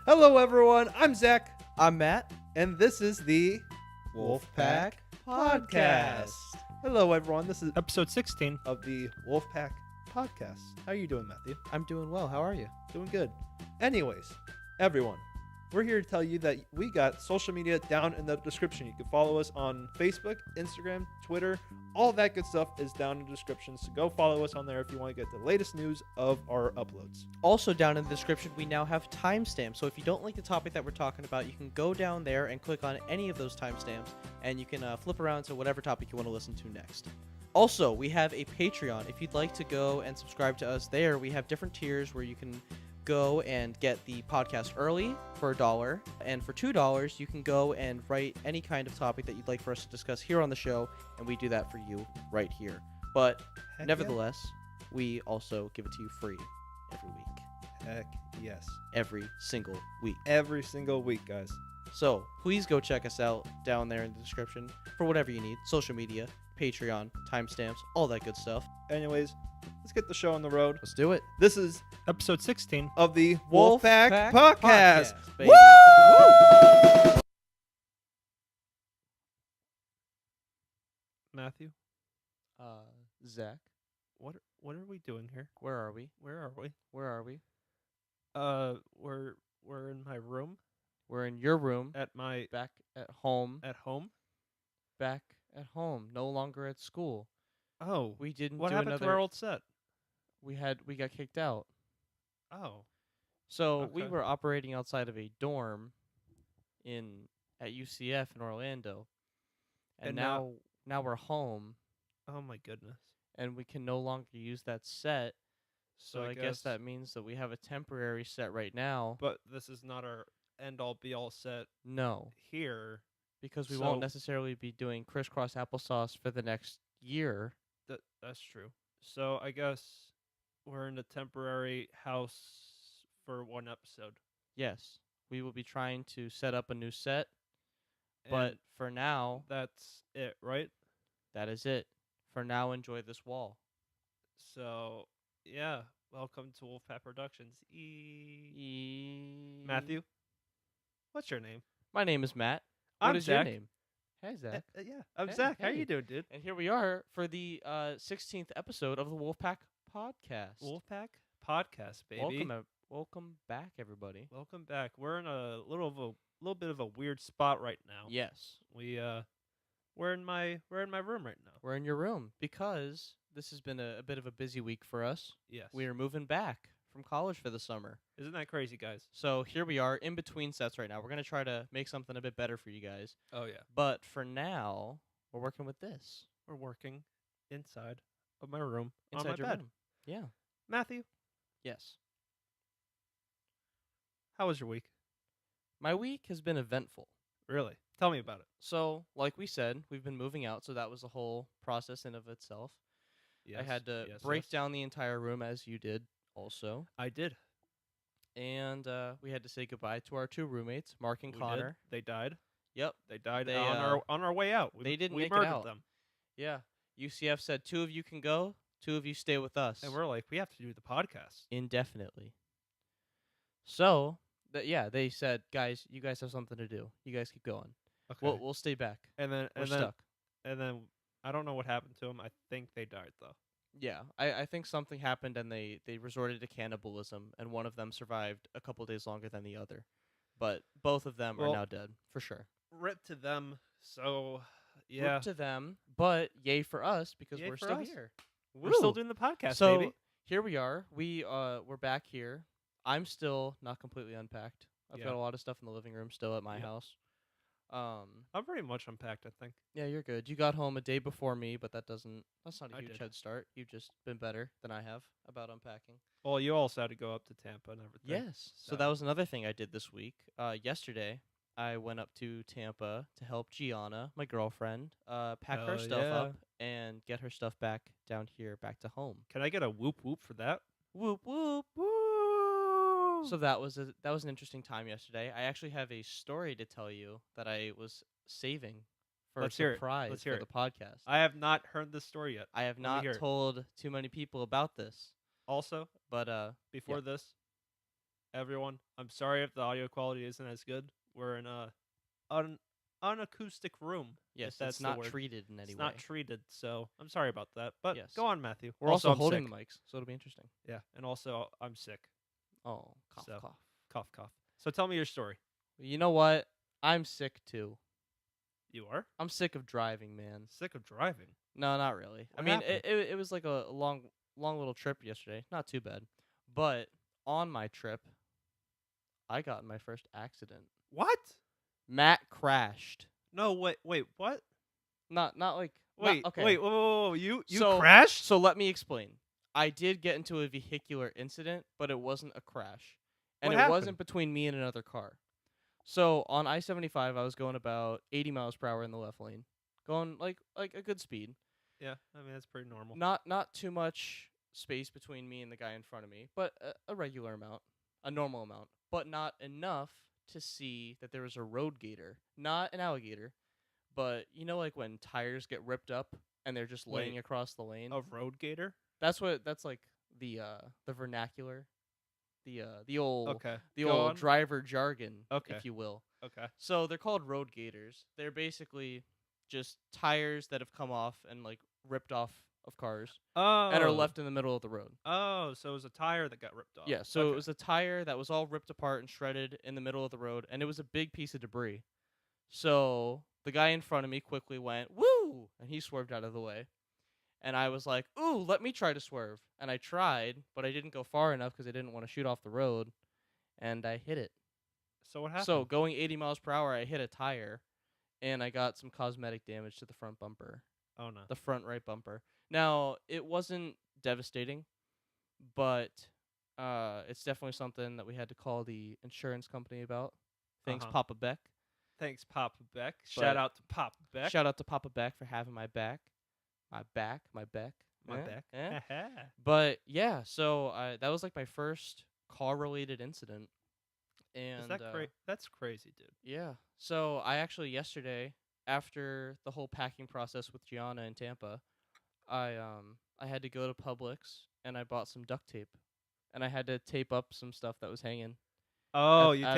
Hello, everyone. I'm Zach, I'm Matt. and this is the Wolfpack Podcast. Hello, everyone. This is Episode 16. of the Wolfpack Podcast. How are you doing, Matthew? I'm doing well. How are you? Doing good. Anyways, everyone, we're here to tell you that we got social media down in the description. You can follow us on Facebook, Instagram, Twitter. All that good stuff is down in the description. So go follow us on there if you want to get the latest news of our uploads. Also, down in the description, we now have timestamps. So if you don't like the topic that we're talking about, you can go down there and click on any of those timestamps, and you can flip around to whatever topic you want to listen to next. Also, we have a Patreon. If you'd like to go and subscribe to us there, we have different tiers where you can go and get the podcast early for $1, and for $2 you can go and write any kind of topic that you'd like for us to discuss here on the show, and we do that for you right here. But Heck nevertheless, we also give it to you free every week, Heck yes. every single week. Every single week, guys. So please go check us out down there in the description for whatever you need: social media, Patreon, timestamps, all that good stuff. Anyways, let's get the show on the road. Let's do it. This is Episode 16. of the Wolfpack Podcast. baby. Matthew, Zach, what are we doing here? where are we? Where are we? Where are we? We're in my room We're in your room, at my back at home, home. back at home, no longer at school. Oh, We didn't what do happened another. to our old set? We got kicked out. Oh, So we Okay. were operating outside of a dorm at UCF in Orlando, and And now we're home, oh my goodness. and we can no longer use that set. So I I guess that means that we have a temporary set right now. But this is not our end all be all set No, here. because we So- won't necessarily be doing crisscross applesauce for the next year. That's true. So I guess we're in a temporary house for one episode. Yes, we will be trying to set up a new set, but And for now, that's it, right? that is it. For now, enjoy this wall. So, yeah, welcome to Wolfpack Productions. Matthew, what's your name? My name is Matt. What I'm is Zach. your name? Hey, Zach. Yeah, I'm Hey, Zach. How hey. you doing, dude? And here we are for the 16th episode of the Wolfpack Podcast. Wolfpack Podcast, baby. Welcome back, everybody. Welcome back. We're in a little bit of a weird spot right now. Yes, We're in my room right now. we're in your room because this has been a bit of a busy week for us. Yes. We are moving back from college for the summer. Isn't that crazy, guys? So here we are in between sets right now. We're going to try to make something a bit better for you guys. Oh yeah. But for now, we're working with this. We're working inside of my room Inside on my your bed. room. Yeah. Matthew, Yes. how was your week? My week has been eventful. Really? Tell me about it. So, like we said, we've been moving out, so that was a whole process in of itself. I had to break down the entire room, as you did also. I did. And we had to say goodbye to our two roommates, Mark and We Connor. did. They died. Yep. They died They, on our way out. they didn't we make it murdered out. them. Yeah. UCF said 2 of you can go, 2 of you stay with us. And we're like, we have to do the podcast. Indefinitely. So, they said, guys, you guys have something to do. You guys keep going. Okay. We'll stay back. and then We're and then stuck. and then I don't know what happened to them. I think they died though. Yeah, I think something happened and they resorted to cannibalism, and one of them survived a couple days longer than the other. But both of them are Well- now dead, for sure. Rip to them. So yeah, Rip to them, but yay for us because Yay we're for still us. here. we're still Woo! doing the podcast, So baby. here we are. We're back here. I'm still not completely unpacked. I've Yeah. got a lot of stuff in the living room still at my Yep. house. I'm pretty much unpacked. I think. Yeah, you're good. You got home a day before me, but that's not a I huge did. head start. You've just been better than I have about unpacking. Well, you also had to go up to Tampa and everything. Yes. So that was another thing I did this week. Yesterday, I went up to Tampa to help Gianna, my girlfriend, pack her Hell stuff yeah. up and get her stuff back down here, back to home. Can I get a whoop whoop for that? Whoop whoop. Woo! So that was an interesting time yesterday. I actually have a story to tell you that I was saving for Let's a hear it. surprise Let's hear for it. the podcast. I have not heard this story yet. I have me not hear it. told too many people about this, Also, but before this, everyone. I'm sorry if the audio quality isn't as good. We're in a unacoustic room. Yes, if that's it's the not word. treated in any It's way. not treated, so I'm sorry about that. But Yes. go on, Matthew. We're also I'm holding sick. the mics, so it'll be interesting. Yeah, and also I'm sick. Oh, cough, So- cough. Cough, cough. So tell me your story. You know what? I'm sick too. You are I'm sick of driving, man. sick of driving. No, not really. I What mean, happened? it was like a long little trip yesterday. Not too bad. But on my trip, I got in my first accident. What? Matt crashed. No, wait, what? Not like Wait, not, okay. wait, whoa, you So- crashed? So let me explain. I did get into a vehicular incident, but it wasn't a crash. And What it happened? wasn't between me and another car. So on I-75 I was going about 80 miles per hour in the left lane. Going like a good speed. Yeah, I mean that's pretty normal. Not too much space between me and the guy in front of me, but a regular amount, a normal amount, but not enough to see that there was a road gator, not an alligator, but you know like when tires get ripped up and they're just laying Wait. across the lane. A road gator? That's like the vernacular, the old Okay. the Go old on. driver jargon, Okay. if you will. Okay. So they're called road gators. They're basically just tires that have come off and like ripped off of cars Oh. and are left in the middle of the road. Oh, so it was a tire that got ripped off. Yeah, so Okay. it was a tire that was all ripped apart and shredded in the middle of the road, and it was a big piece of debris. So the guy in front of me quickly went, "Woo!" and he swerved out of the way. And I was like, "Ooh, let me try to swerve." And I tried, but I didn't go far enough because I didn't want to shoot off the road, and I hit it. So what happened? So going 80 miles per hour, I hit a tire, and I got some cosmetic damage to the front bumper, oh no. the front right bumper. Now, it wasn't devastating, but it's definitely something that we had to call the insurance company about. Thanks, Uh-huh. Papa Beck. Thanks, Papa Beck. But- Shout out to Papa Beck. Shout out to Papa Beck for having my back. My back. My eh, back. eh. But yeah, so that was like my first car-related incident. And Is that that's crazy, dude. yeah. So I actually yesterday, after the whole packing process with Gianna in Tampa, I had to go to Publix and I bought some duct tape, and I had to tape up some stuff that was hanging. Oh, At- you at-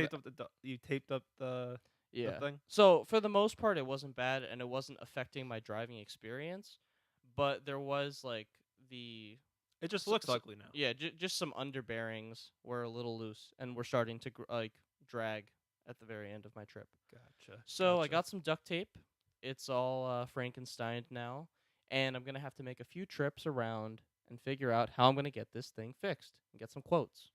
taped up the Yeah. thing? So for the most part, it wasn't bad, and it wasn't affecting my driving experience. But there was like the It just So- looks so- ugly now. yeah, just some underbearings were a little loose, and were starting to drag at the very end of my trip. Gotcha. So I gotcha. got some duct tape. It's all Frankenstein now, and I'm gonna have to make a few trips around and figure out how I'm gonna get this thing fixed and get some quotes.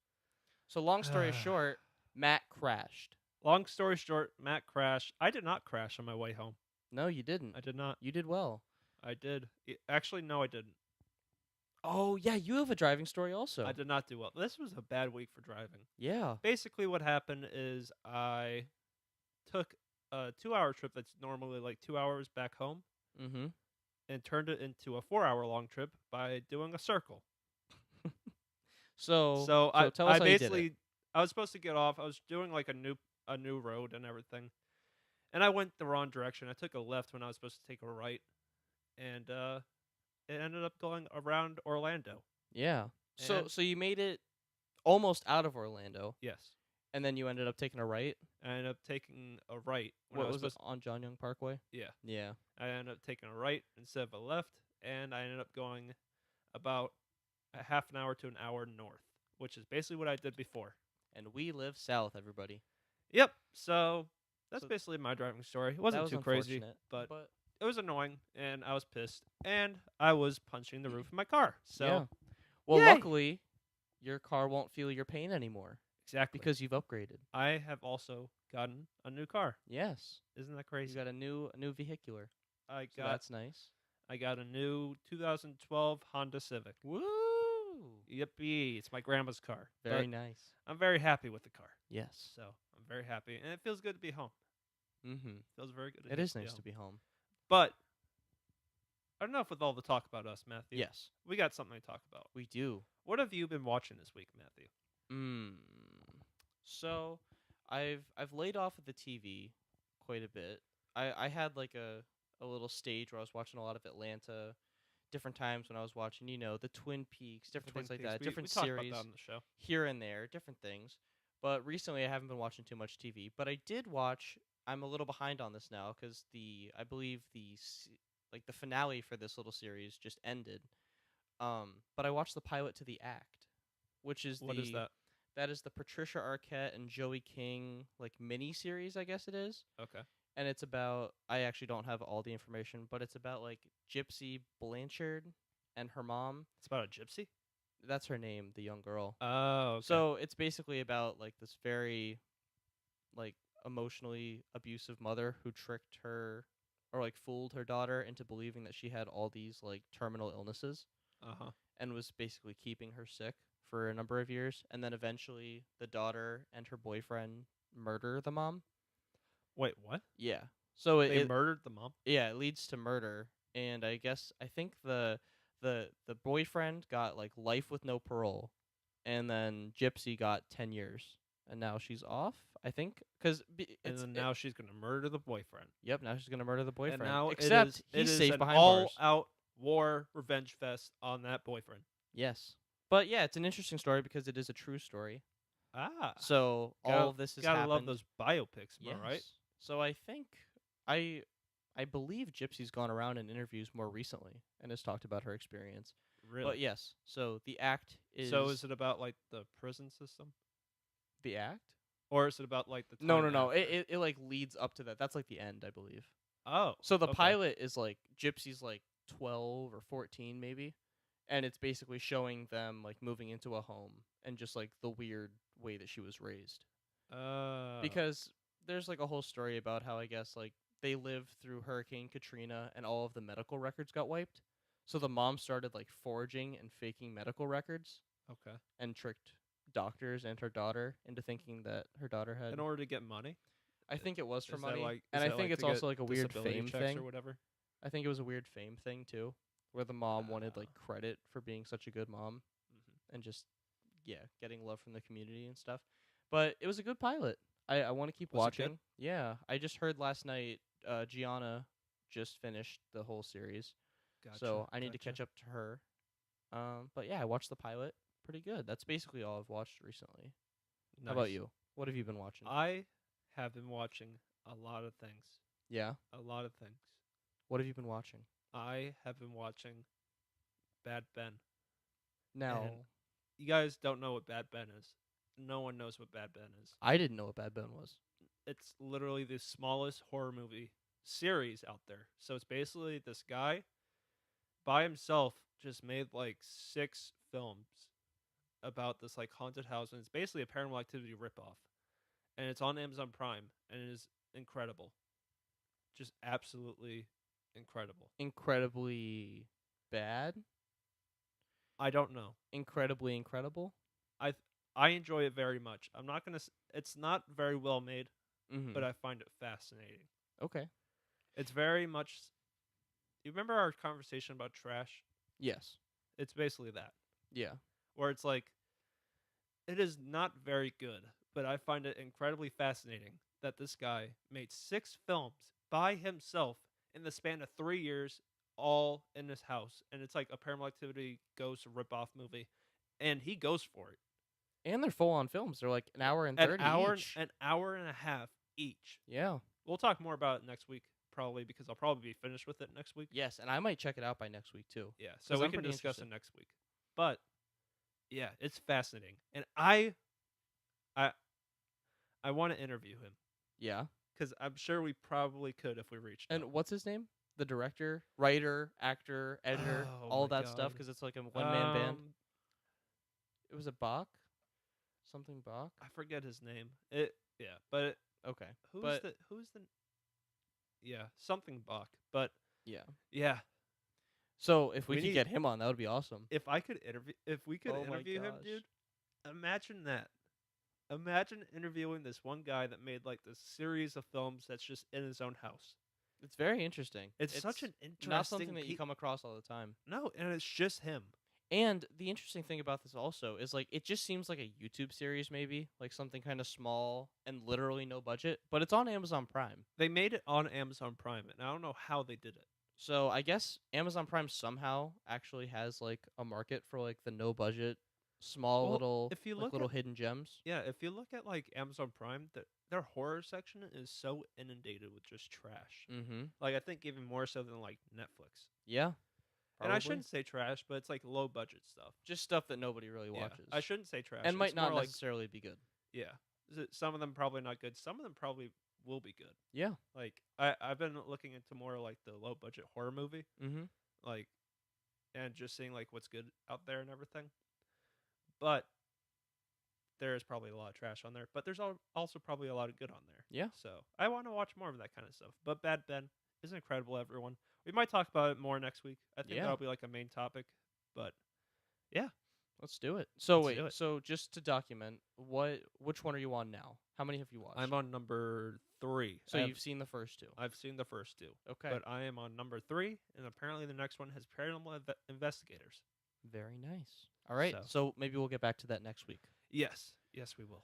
So long story short, Matt crashed. Long story short, Matt crashed. I did not crash on my way home. No, you didn't. I did not. You did well. I did. Actually, no, I didn't. Oh yeah, you have a driving story also. I did not do well. This was a bad week for driving. Yeah. Basically, what happened is I took a 2-hour trip that's normally like 2 hours back home Mm-hmm. and turned it into a 4-hour long trip by doing a circle. So So I tell us I how you did it. basically I was supposed to get off. I was doing like a new road and everything, and I went the wrong direction. I took a left when I was supposed to take a right, and it ended up going around Orlando. Yeah. So And- so you made it almost out of Orlando, Yes, and then you ended up taking a right. I ended up taking a right when I What was was it, supposed. on John Young Parkway? Yeah, Yeah. I ended up taking a right instead of a left, and I ended up going about a half an hour to an hour north, which is basically what I did before. And we live south, everybody. Yep. So that's So basically my driving story. It That wasn't was too crazy, unfortunate, but it was annoying, and I was pissed, and I was punching the roof of my car. So yeah. Well, Yay! luckily, your car won't feel your pain anymore exactly, because you've upgraded. I have also gotten a new car. Yes. Isn't that You crazy? got a new vehicular. I So got that's nice. I got a new 2012 Honda Civic. Woo! Yippee! It's my grandma's car. Very but nice. I'm very happy with the car. Yes. So I'm very happy, and it feels good to be home. Mm-hmm. Feels very good. It is nice to be home. But enough with all the talk about us, Matthew. Yes, We got something to talk about. we do. What have you been watching this week, Matthew? So, I've laid off of the TV quite a bit. I had like a little stage where I was watching a lot of Atlanta, different times when I was watching, the Twin Peaks, different Twin things like Peaks. that, We different talked series about that on the show. here and there, different things. But recently, I haven't been watching too much TV. But I did watch. I'm a little behind on this now because I believe like the finale for this little series just ended. But I watched the pilot to The Act, which is What is that? that is the Patricia Arquette and Joey King like mini series, I guess it is. Okay. And it's about, I actually don't have all the information, but it's about like Gypsy Blanchard and her mom. It's about a gypsy. That's her name, the young girl. Oh, okay. So it's basically about like this very like emotionally abusive mother who tricked her or like fooled her daughter into believing that she had all these like terminal illnesses Uh-huh. and was basically keeping her sick for a number of years. And then eventually the daughter and her boyfriend murder the mom. Wait, what? Yeah. So They murdered the mom? yeah, it leads to murder. And I think the boyfriend got like life with no parole, and then Gypsy got 10 years, and now she's off. I think because And then now she's going to murder the boyfriend. yep, now she's gonna murder the boyfriend. And now Except it he's is safe an behind bars. all-out war revenge fest on that boyfriend. Yes, but yeah, it's an interesting story because it is a true story. Ah. So all of this has Gotta happened. love those biopics, am I right? Yes. So I think I believe Gypsy's gone around in interviews more recently and has talked about her experience. Really? But yes, so The Act is So is it about like the prison system, The Act? or is it about like the No, time no. after? It like leads up to that. That's like the end, I believe. Oh. So the okay. pilot is like Gypsy's like 12 or 14 maybe, and it's basically showing them like moving into a home and just like the weird way that she was raised. Because there's like a whole story about how I guess like they lived through Hurricane Katrina and all of the medical records got wiped. So the mom started like forging and faking medical records Okay. and tricked doctors and her daughter into thinking that her daughter had. In order to get money. I think it was for Is that money, like- and is I that think like it's to get also like a weird disability fame checks thing. or whatever. I think it was a weird fame thing too, where the mom wanted like credit for being such a good mom Mm-hmm. and just getting love from the community and stuff. But it was a good pilot. I want to keep Was it good? watching. Yeah, I just heard last night Gianna just finished the whole series, so I need to catch up to her. But yeah, I watched the pilot. Pretty good. That's basically all I've watched recently. How about you? What have you been watching? I have been watching a lot of things. Yeah. A lot of things. What have you been watching? I have been watching Bad Ben. Now, And you guys don't know what Bad Ben is. No one knows what Bad Ben is. I didn't know what Bad Ben was. It's literally the smallest horror movie series out there. So it's basically this guy by himself just made like 6 films about this like haunted house, and it's basically a Paranormal Activity ripoff. And it's on Amazon Prime, and it is incredible. Just absolutely incredible. Incredibly bad? I don't know. Incredibly incredible? I enjoy it very much. I'm not gonna. It's not very well made, Mm-hmm. but I find it fascinating. Okay. It's very much. You remember our conversation about trash? Yes. It's basically that, Yeah. where it's like, it is not very good, but I find it incredibly fascinating that this guy made 6 films by himself in the span of 3 years, all in his house, and it's like a Paranormal Activity ghost ripoff movie, and he goes for it. And they're full on films. They're like an hour and 30 each. An hour and a half each. Yeah. We'll talk more about it next week, probably, because I'll probably be finished with it next week. Yes, and I might check it out by next week too. Yeah, so 'Cause we I'm can pretty discuss interested. it next week. But yeah, it's fascinating, and I want to interview him Yeah. because I'm sure we probably could if we reached. And out. what's his name? The director, writer, actor, editor, Oh all my that stuff, God. because it's like a one-man band. Um, It was a Bach? Something Bach? I forget his name. But Okay. who's the yeah, something Bach. But Yeah. yeah, So if we We could need- get him on, that would be awesome. if we could Oh my interview him, gosh. dude, imagine that. Imagine interviewing this one guy that made like this series of films that's just in his own house. It's very interesting. It's such an interesting not something that you come across all the time. No, and it's just him. And the interesting thing about this also is like it just seems like a YouTube series maybe, like something kind of small and literally no budget, but it's on Amazon Prime. They made it on Amazon Prime, and I don't know how they did it. So I guess Amazon Prime somehow actually has like a market for like the no budget small Well, little if you like look little at hidden gems. yeah, if you look at like Amazon Prime, their horror section is so inundated with just trash. Mm-hmm. Like I think even more so than like Netflix. Yeah, And I probably. shouldn't say trash, but it's like low budget stuff. Just stuff that nobody really Yeah, watches. I shouldn't say trash. And might It's not more like necessarily be good. yeah, some of them probably not good. Some of them probably will be good. Yeah. Like I've been looking into more like the low budget horror movie, Mm-hmm. like and just seeing like what's good out there and everything. But there is probably a lot of trash on there, but there's also probably a lot of good on there. Yeah. So I want to watch more of that kind of stuff. But Bad Ben is incredible, everyone. We might talk about it more next week. I think Yeah. that'll be like a main topic. But yeah, Let's do it. So Let's wait, do it. so just to document, which one are you on now? How many have you watched? I'm on number 3. So you've seen the first two. I've seen the first 2. Okay. But I am on number 3, and apparently the next one has paranormal investigators. Very nice. All right. So- So maybe we'll get back to that next week. Yes, we will.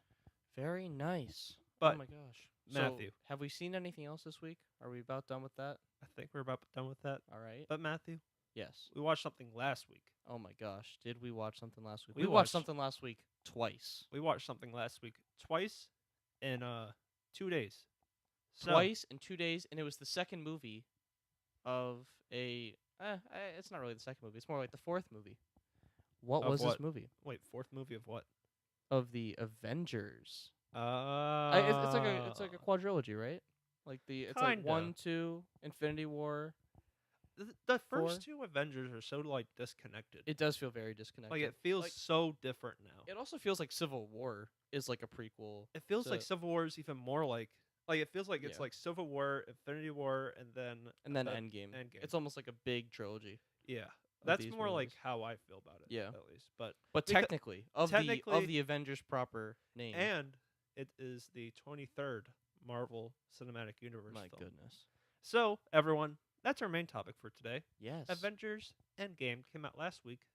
Very nice. But oh my gosh. Matthew. So, have we seen anything else this week? Are we about done with that? I think we're about done with that. All right. But Matthew, Yes. we watched something last week. Oh my gosh. Did we watch something last week? We We watched watched- something last week twice. We watched something last week twice in 2 days. So, Twice in 2 days, and it was the second movie of a. It's not really the second movie. It's more like the fourth movie. What Of was what? this movie? Wait, fourth movie of what? Of the Avengers. It's like a quadrilogy, right? Like it's like Kinda. 1, 2, Infinity War. The first Four? 2 Avengers are so like disconnected. It does feel very disconnected. Like it feels like- so different now. It also feels like Civil War is like a prequel. It feels like to- Civil War is even more like it feels like it's Yeah. like Civil War, Infinity War, and then Endgame. Endgame. It's almost like a big trilogy. yeah. That's these more like movies. how I feel about it. Yeah. at least. But But Because- technically, of technically- the Avengers proper name. and it is the 23rd Marvel Cinematic Universe my film. goodness. So everyone, that's our main topic for today. Yes. Avengers Endgame came out last week,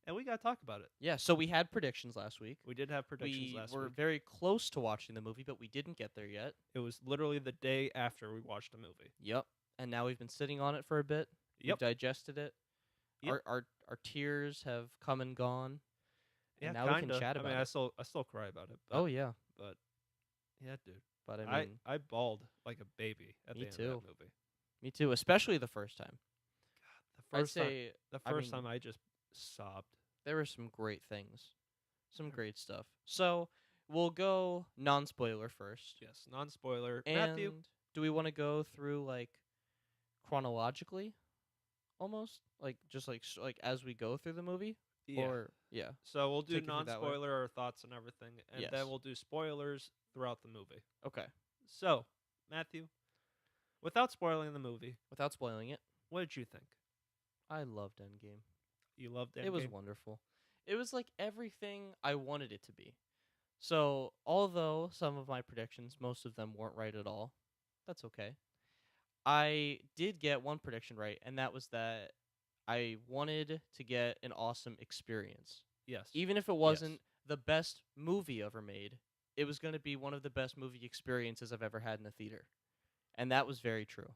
and we got to talk about it. Yeah, so we had predictions last week. We did have predictions We last were week. very close to watching the movie, but we didn't get there yet. It was literally the day after we watched the movie. Yep. And now we've been sitting on it for a bit. We've Yep. digested it. Yep. Our tears have come and gone. Yeah, And now we kinda. can chat I about mean, it. I still cry about it. But, Oh yeah. but yeah, dude. But I I mean, I bawled like a baby at Me the end too. of that movie. me too, especially the first time. The I'd first time, say I mean- time I just sobbed. there were some great things. Some Yeah. great stuff. So, we'll go non-spoiler first. Yes, non-spoiler. And Matthew, do we want to go through like chronologically almost? Like just like as we go through the movie? yeah. Or yeah. So we'll do take it through that way. non-spoiler our thoughts and everything, and Yes. then we'll do spoilers throughout the movie. Okay. So, Matthew, without spoiling the movie, Without spoiling it, what did you think? I loved Endgame. You loved Endgame? It was wonderful. It was like everything I wanted it to be. So, although some of my predictions, most of them weren't right at all, that's okay. I did get one prediction right, and that was that I wanted to get an awesome experience. Yes. Even if it wasn't the best movie ever made, it was going to be one of the best movie experiences I've ever had in a theater. And that was very true.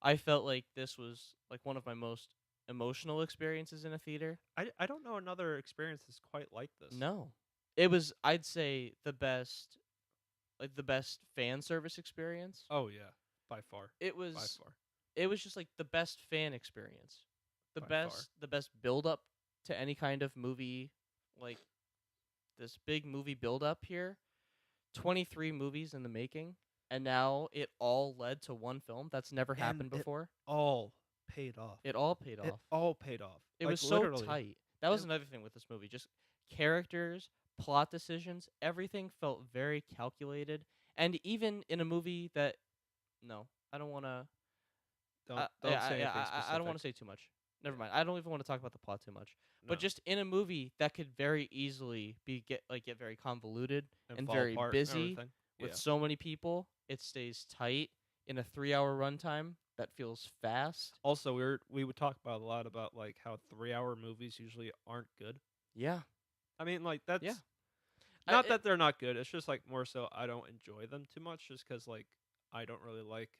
I felt like this was like one of my most emotional experiences in a theater. I don't know another experience that's quite like this. No. It was, I'd say, the best fan service experience. Oh yeah, by far. It By was far. it was just like the best fan experience. By far. The best build up to any kind of movie, like this big movie build up here. 23 movies in the making, and now it all led to one film. That's never And happened it before. All paid off. It all paid It off. all paid off. It Like, was so literally. tight. That was It- another thing with this movie. Just characters, plot decisions, everything felt very calculated. And even in a movie that, no, I don't want to. Don't say anything specific. I don't want to say too much. Never mind. I don't even want to talk about the plot too much. No. But just in a movie that could very easily get very convoluted and fall very apart busy everything. with Yeah. so many people, it stays tight in a 3-hour runtime that feels fast. Also, we would talk about a lot about like how 3-hour movies usually aren't good. Yeah. I mean, like that's Yeah. not that they're not good. It's just like more so I don't enjoy them too much, just because like I don't really like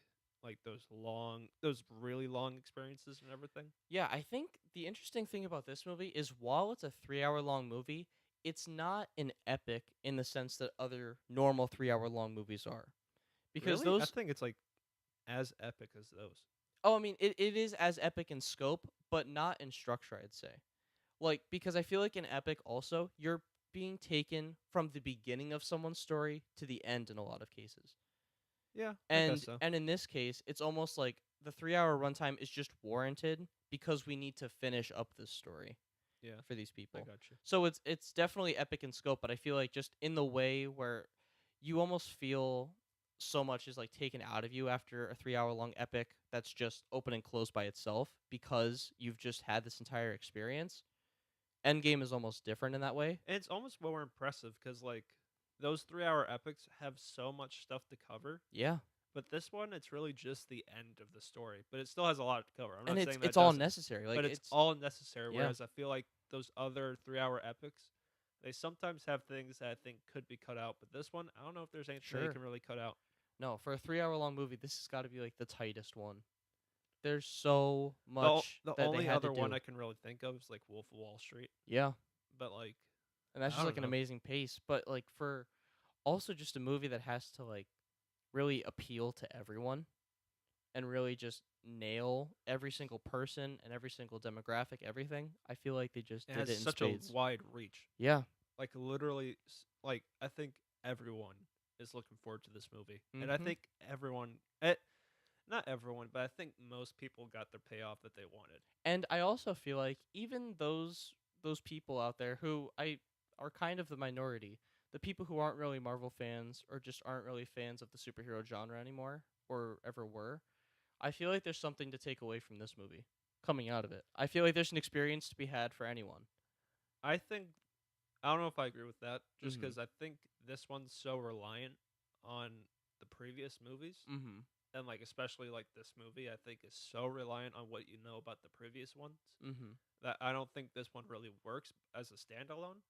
those really long experiences and everything. Yeah, I think the interesting thing about this movie is while it's a 3-hour long movie, it's not an epic in the sense that other normal 3-hour long movies are. Because Really? I those think it's like as epic as those. Oh, I mean, it is as epic in scope, but not in structure, I'd say. Like, because I feel like in epic also, you're being taken from the beginning of someone's story to the end in a lot of cases. Yeah, I guess And so. and in this case, it's almost like the 3-hour runtime is just warranted because we need to finish up this story Yeah, for these I people. got you. So it's definitely epic in scope, but I feel like just in the way where you almost feel so much is like taken out of you after a 3-hour long epic that's just open and closed by itself because you've just had this entire experience. Endgame is almost different in that way. And it's almost more impressive because like those 3-hour epics have so much stuff to cover. Yeah. But this one, it's really just the end of the story, but it still has a lot to cover. I'm And not it's saying that it's all doesn't, necessary. Like but it's all necessary. yeah. Whereas I feel like those other 3-hour epics, they sometimes have things that I think could be cut out. But this one, I don't know if there's anything that you Sure. can really cut out. No, for a 3-hour long movie, this has got to be like the tightest one. There's so The much the that they only had to other one do. I can really think of is like Wolf of Wall Street. Yeah. But like And that's I just don't like an know. amazing pace, but like for also just a movie that has to like really appeal to everyone and really just nail every single person and every single demographic, everything. I feel like they just It did has it in such a spades. wide reach. Yeah. Like literally, like I think everyone is looking forward to this movie, and I Mhm. think everyone, not everyone, but I think most people got their payoff that they wanted. And I also feel like even those people out there who I are kind of the minority, the people who aren't really Marvel fans or just aren't really fans of the superhero genre anymore or ever were, I feel like there's something to take away from this movie coming out of it. I feel like there's an experience to be had for anyone. I think I don't know if I agree with that, just Mhm. because I think this one's so reliant on the previous movies, Mhm. and like especially like this movie, I think is so reliant on what you know about the previous ones Mhm. that I don't think this one really works as a standalone.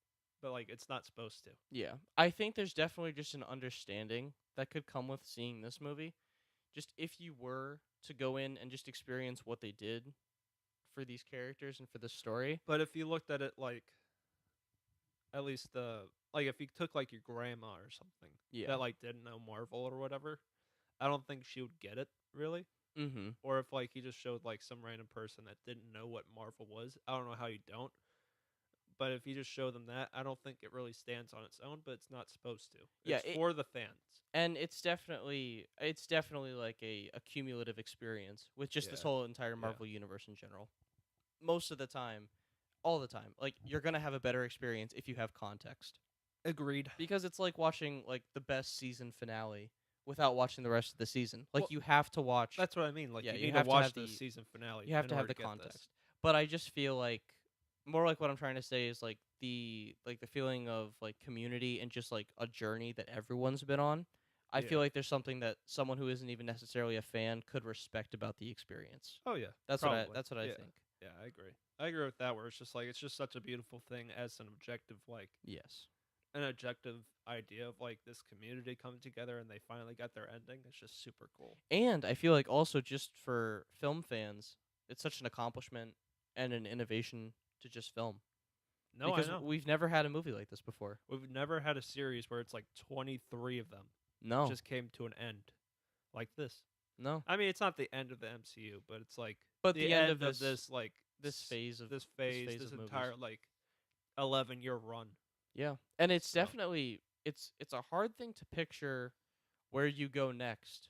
But like it's not supposed to. Yeah. I think there's definitely just an understanding that could come with seeing this movie. Just if you were to go in and just experience what they did for these characters and for the story. But if you looked at it like at least like if you took like your grandma or something Yeah. that like didn't know Marvel or whatever, I don't think she would get it really. Mhm. Or if like you just showed like some random person that didn't know what Marvel was, I don't know how you don't. But if you just show them that, I don't think it really stands on its own. But it's not supposed to. Yeah, It's for the fans. and it's definitely like a cumulative experience with just this Yeah, whole entire yeah, Marvel universe in general. Most of the time, all the time, like you're going to have a better experience if you have context. agreed. Because it's like watching like the best season finale without watching the rest of the season. Like Well, you have to watch that's what I mean. Like yeah, you you need to have to watch have the the season finale you have in to have order the to get this. context. But I just feel like more like what I'm trying to say is like the feeling of like community and just like a journey that everyone's been on. I feel Yeah. like there's something that someone who isn't even necessarily a fan could respect about the experience. Oh yeah, That's probably. that's what I Yeah, think. yeah, I agree. I agree with that. Where it's just like it's just such a beautiful thing as an objective, like Yes. an objective idea of like this community coming together and they finally got their ending. It's just super cool. And I feel like also just for film fans, it's such an accomplishment and an innovation to just film No, I because know. we've never had a movie like this before. We've never had a series where it's like 23 of them No. just came to an end like this. No. I mean, it's not the end of the MCU, but it's like But the the end end of of this this like this phase of this this phase, phase this of movies. entire like 11-year run. Yeah. And it's So definitely it's a hard thing to picture where you go next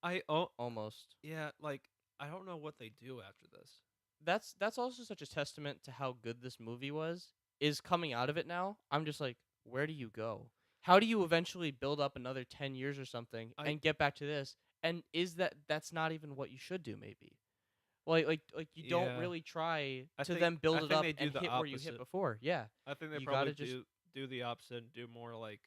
I oh almost. yeah, like I don't know what they do after this. That's also such a testament to how good this movie was is coming out of it now. I'm just like, where do you go? How do you eventually build up another 10 years or something I and get back to this? And is that's not even what you should do maybe? Like you don't yeah, really try I to think then build I it think up they do and the hit where you hit opposite. before. Yeah. I think they You got probably to just do the opposite and do more like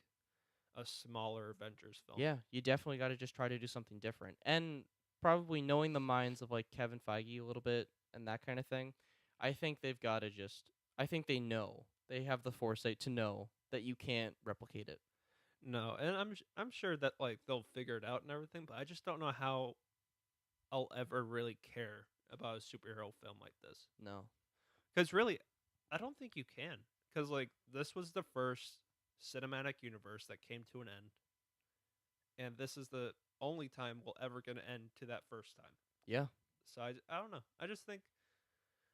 a smaller Avengers film. yeah, you definitely got to just try to do something different. And probably knowing the minds of like Kevin Feige a little bit and that kind of thing, I think they've got to just I think they know. They have the foresight to know that you can't replicate it. No, and I'm sure that like they'll figure it out and everything, but I just don't know how I'll ever really care about a superhero film like this. No. Cuz really I don't think you can. because like this was the first cinematic universe that came to an end, and this is the only time we'll ever get an end to that first time. Yeah. So I don't know.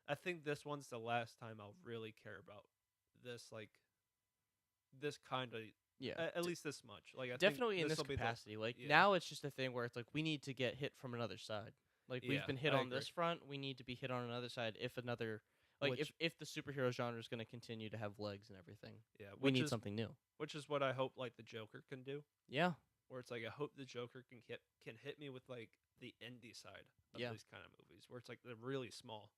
I think this one's the last time I'll really care about this like this kind of Yeah. at least this much. Like I Definitely think in this this'll be capacity. Like yeah. now it's just a thing where it's like we need to get hit from another side. Like we've Yeah, been hit I on agree. this front, we need to be hit on another side if another like Which if the superhero genre is going to continue to have legs and everything. yeah, We which need is something new. which is what I hope like the Joker can do. Yeah. Where it's like I hope the Joker can hit me with like the indie side of Yeah. these kind of movies, where it's like the really small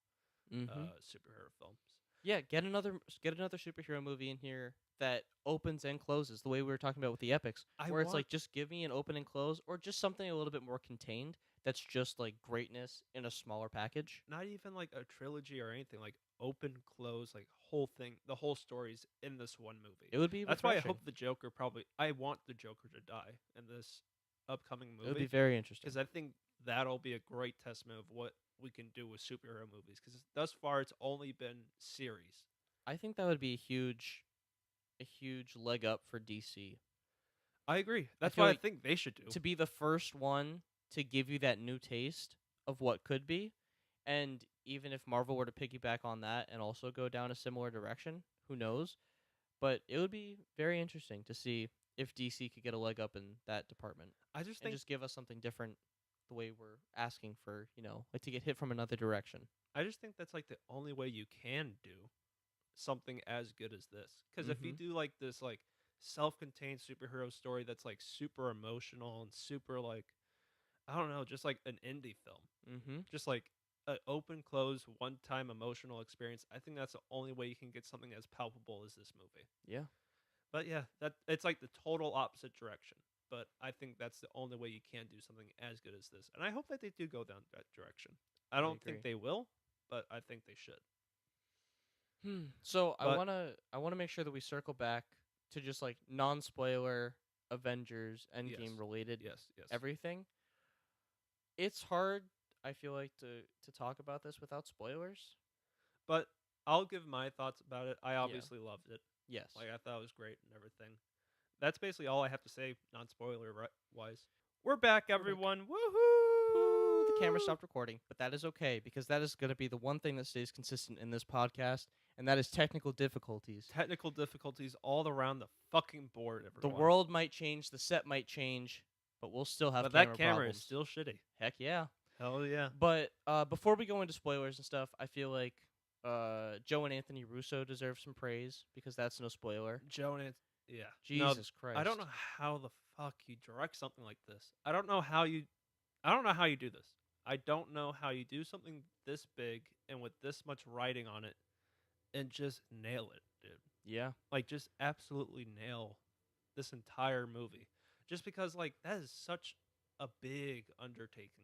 Mhm. superhero films. Yeah, get another superhero movie in here that opens and closes the way we were talking about with the epics, I where it's want like just give me an open and close, or just something a little bit more contained. That's just like greatness in a smaller package. not even like a trilogy or anything, like open close, like whole thing, the whole story's in this one movie. It would be That's why I refreshing. hope the Joker I want the Joker to die in this upcoming It would be movie very interesting. because I think that'll be a great testament of what we can do with superhero movies. Because thus far, it's only been series. I think that would be a huge leg up for DC I agree. That's feel what like I think they should do. to be the first one to give you that new taste of what could be. And even if Marvel were to piggyback on that and also go down a similar direction, who knows? But it would be very interesting to see if DC could get a leg up in that department I just and think just give us something different the way we're asking for, like to get hit from another direction. that's like the only way you can do something as good as this. Because if you Mhm. do like this like self-contained superhero story that's like super emotional and super like I don't know, just like an indie film, Mhm. just like an open close one time emotional experience. I think that's the only way you can get something as palpable as this movie. Yeah. But yeah, that it's like the total opposite direction. But I think that's the only way you can do something as good as this. And I hope that they do go down that direction. I I don't agree. think they will, but I think they should. So But I wanna make sure that we circle back to just like non-spoiler Avengers yes, Endgame related yes. everything. It's hard, I feel like, to talk about this without spoilers. But I'll give my thoughts about it. I Yeah. obviously loved it. Yes. Like I thought it was great and everything. That's basically all I have to say, non-spoiler wise. We're back, We're back. everyone! Ooh, the camera Woohoo! stopped recording, but that is okay because that is going to be the one thing that stays consistent in this podcast, and that is technical difficulties. Technical difficulties all around the fucking board, The everyone. world might change, the set might change, but we'll still have But camera that camera problems. is still shitty. Heck yeah. Hell yeah. But before we go into spoilers and stuff, I feel like Joe and Anthony Russo deserve some praise because that's no spoiler. Joe and yeah. No, Jesus Christ. I don't know how the fuck you direct something like this. I don't know how you do this. I don't know how you do something this big and with this much writing on it and just nail it, dude. Yeah. Like just absolutely nail this entire movie. Just because like that is such a big undertaking.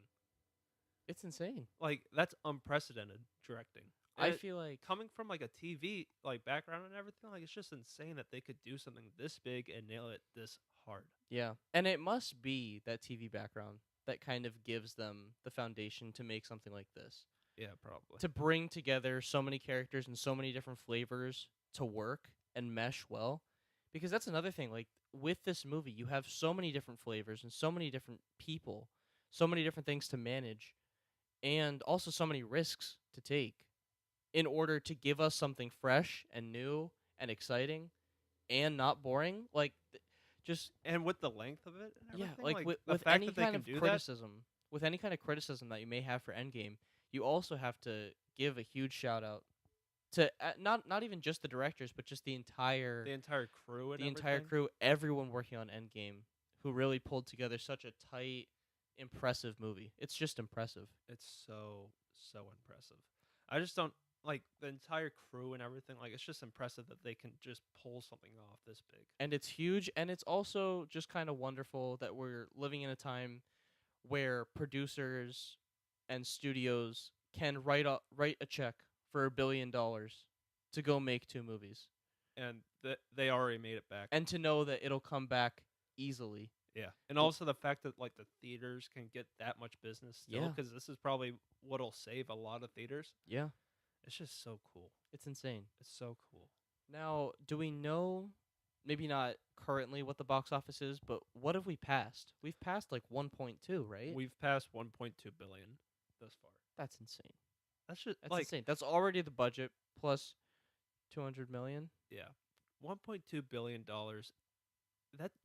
It's insane. Like that's unprecedented directing. I And feel like coming from like a TV like background and everything, like it's just insane that they could do something this big and nail it this hard. yeah. And it must be that TV background that kind of gives them the foundation to make something like this. Yeah, probably. To bring together so many characters and so many different flavors to work and mesh well. Because that's another thing. Like, with this movie, you have so many different flavors and so many different people, so many different things to manage, and also so many risks to take in order to give us something fresh and new and exciting and not boring. Like, just And with the length of it and yeah, everything, like with, the with fact any that they kind can of do criticism, with any kind of criticism that you may have for Endgame, you also have to give a huge shout out to not even just the directors, but just the entire the entire crew and entire everything. crew, everyone working on Endgame, who really pulled together such a tight, impressive movie. It's just impressive. It's so impressive. I just don't like the entire crew and everything. Like it's just impressive that they can just pull something off this big. And it's huge, and it's also just kind of wonderful that we're living in a time where producers and studios can write a check for $1 billion to go make 2 movies, And they already made it back. and to know that it'll come back easily. Yeah, and also the fact that like the theaters can get that much business still, Yeah. because this is probably what'll save a lot of theaters. Yeah, It's just so cool. it's insane. It's so cool. Now, do we know, maybe not currently what the box office is, but what have we passed? We've passed like 1.2, right? We've passed 1.2 billion thus far. That's insane. That's just That's like insane. That's already the budget plus 200 million. yeah, 1.2 billion dollars.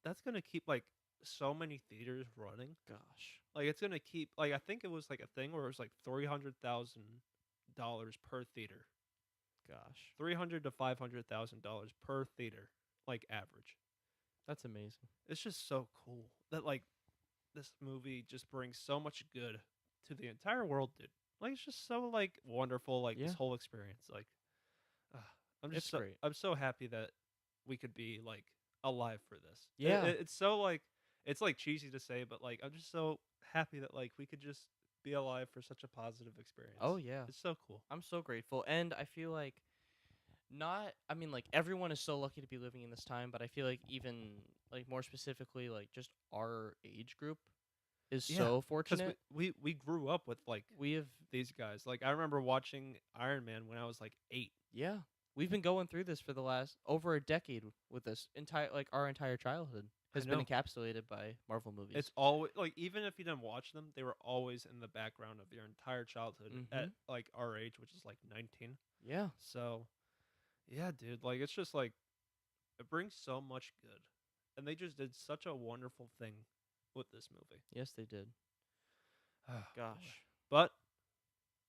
That's gonna keep like so many theaters running. Gosh. Like it's gonna keep like I think it was like a thing where it was like $300,000 per theater, Gosh. $300 to $500,000 per theater, like average. That's amazing. It's just so cool that like this movie just brings so much good to the entire world, dude. Like it's just so like wonderful, like this Yeah. whole experience. Like, uh, It's great. I'm so happy that we could be like alive for this. Yeah. It's so like it's like cheesy to say, but like I'm just so happy that like we could just be alive for such a positive experience. Oh, yeah. It's so cool. I'm so grateful. And I feel like I mean, like, everyone is so lucky to be living in this time, but I feel like even, like, more specifically, like, just our age group is Yeah, so Because fortunate. we grew up with like We have, these guys. Like I remember watching Iron Man when I was like 8. yeah, we've been going through this for the last over a decade with this entire, like, our entire childhood has been know. encapsulated by Marvel movies. It's always like even if you didn't watch them, they were always in the background of your entire childhood at Mhm. like our age, which is like 19. Yeah. So, yeah, dude, like it's just like it brings so much good. And they just did such a wonderful thing with this movie. Yes, they did. Gosh. But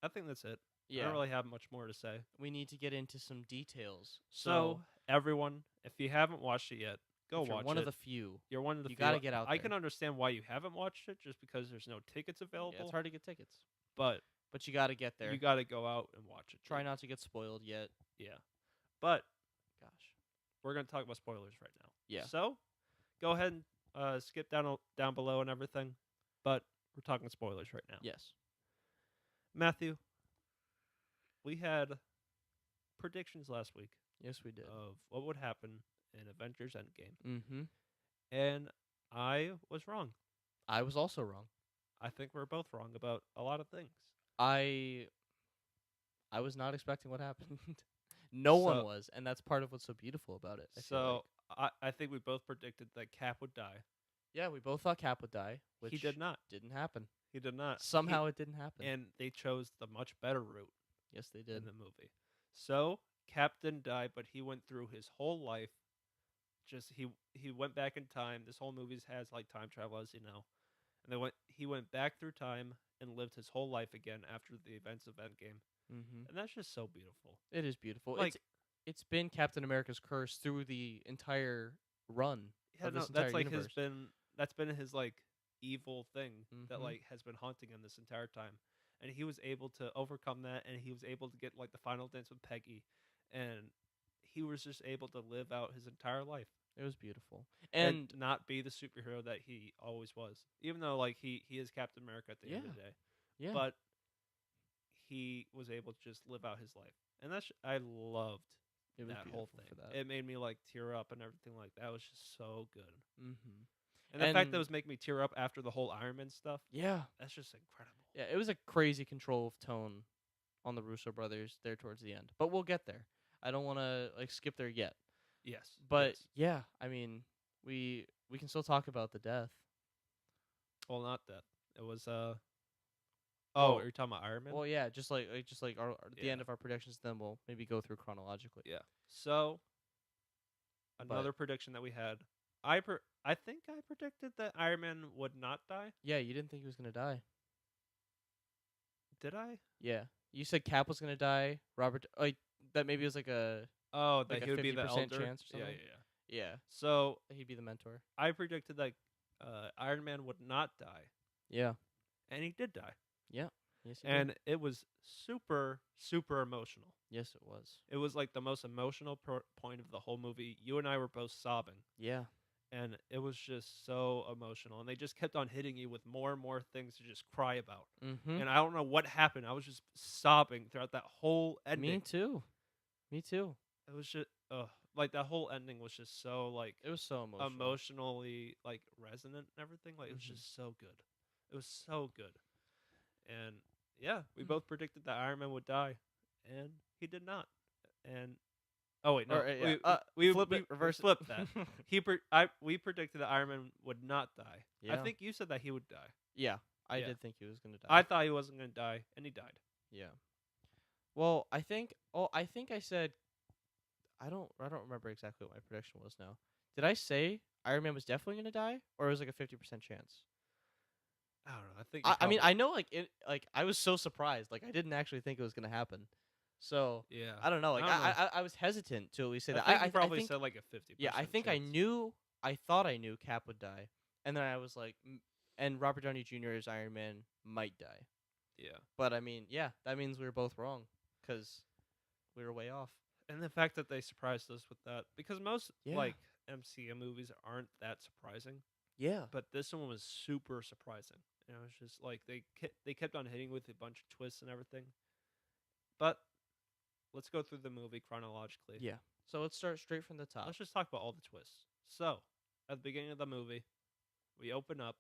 I think that's it. I Yeah. don't really have much more to say. We need to get into some details. So, everyone, if you haven't watched it yet, go if you're watch one it. of the few. You're one of the You few. gotta get out I there. can understand why you haven't watched it just because there's no tickets available. Yeah, it's hard to get tickets, But but you gotta get there. you got to go out and watch it. Try dude. not to get spoiled yet. Yeah. But Gosh. we're going to talk about spoilers right now. Yeah. So, go ahead and skip down below and everything. But we're talking spoilers right now. Yes. Matthew, we had predictions last week Yes, we did. of what would happen in Avengers Endgame. Mm-hmm. And I was wrong. I was also wrong. I think we're both wrong about a lot of things. I was not expecting what happened. No one So- was, and that's part of what's so beautiful about it. I feel So, like. I think we both predicted that Cap would die. Yeah, we both thought Cap would die, which He did not. didn't happen. He did not. Somehow it didn't happen. And they chose the much better route yes, they in did. the movie. So Cap didn't die, but he went through his whole life. Just he went back in time. This whole movie has like time travel, as you know. And he went back through time and lived his whole life again after the events of Endgame. Mm-hmm. And that's just so beautiful. It is beautiful. Like- it's been Captain America's curse through the entire run. Yeah, Of no, this that's entire like universe. that's been his like evil thing that Mhm. like has been haunting him this entire time. And he was able to overcome that, and he was able to get like the final dance with Peggy, and he was just able to live out his entire life. It was beautiful. And not be the superhero that he always was. Even though like he is Captain America at the end of the day. yeah, But he was able to just live out his life. And I loved it was that beautiful whole thing. for that. It made me like tear up and everything like that. It was just so good. Mm-hmm. And the fact that it And- was making me tear up after the whole Iron Man stuff, Yeah, that's just incredible. yeah. It was a crazy control of tone on the Russo brothers there towards the end, but we'll get there. I don't want to like skip there yet. Yes. But yes. yeah, I mean, we can still talk about the death. Well, not that. It was Oh, you're talking about Iron Man? Well, yeah, just like the Yeah. end of our predictions. Then we'll maybe go through chronologically. Yeah. So But- another prediction that we had. I think I predicted that Iron Man would not die. Yeah, you didn't think he was gonna die. Did I? Yeah, you said Cap was gonna die. Robert, like that maybe it was like a Oh, that Like a he would be the 50% elder. chance or Yeah, something? yeah, yeah. yeah. So That he'd be the mentor. I predicted that Iron Man would not die, Yeah. and he did die. Yes. He And did. it was super, super emotional. Yes, it was. It was like the most emotional point of the whole movie. You and I were both sobbing, Yeah. and it was just so emotional. And they just kept on hitting you with more and more things to just cry about. Mm-hmm. And I don't know what happened. I was just sobbing throughout that whole ending. Me too. Me too. It was just, like that whole ending was just so like It was so emotional. emotionally like resonant and everything. Like it was Mhm. just so good. It was so good. And yeah, we Mhm. both predicted that Iron Man would die, and he did not. And Oh wait, no. Or, yeah, flip it, reverse it. flipped that. We predicted that Iron Man would not die. I Yeah. think you said that he would die. Yeah, I Yeah. did think he was gonna die. I thought he wasn't gonna die, and he died. Yeah. Well, I think. Oh, I think I said. I don't remember exactly what my prediction was now. Did I say Iron Man was definitely gonna die, or it was like a 50% chance? I don't know. I think. You I mean, probably- I know like I was so surprised. Like I didn't actually think it was gonna happen. So Yeah. I don't know. Like I don't know. I was hesitant to at least say that. I think you I probably think, said like a 50%. yeah, I think I chance. knew. I thought I knew Cap would die, and then I was like, and Robert Downey Jr. as Iron Man might die. Yeah. But I mean, yeah, that means we were both wrong because we were way off. And the fact that they surprised us with that, because most Yeah. like MCU movies aren't that surprising, Yeah. but this one was super surprising. You know, it's just like they kept on hitting with a bunch of twists and everything. But let's go through the movie chronologically. Yeah. So let's start straight from the top. Let's just talk about all the twists. So, at the beginning of the movie, we open up,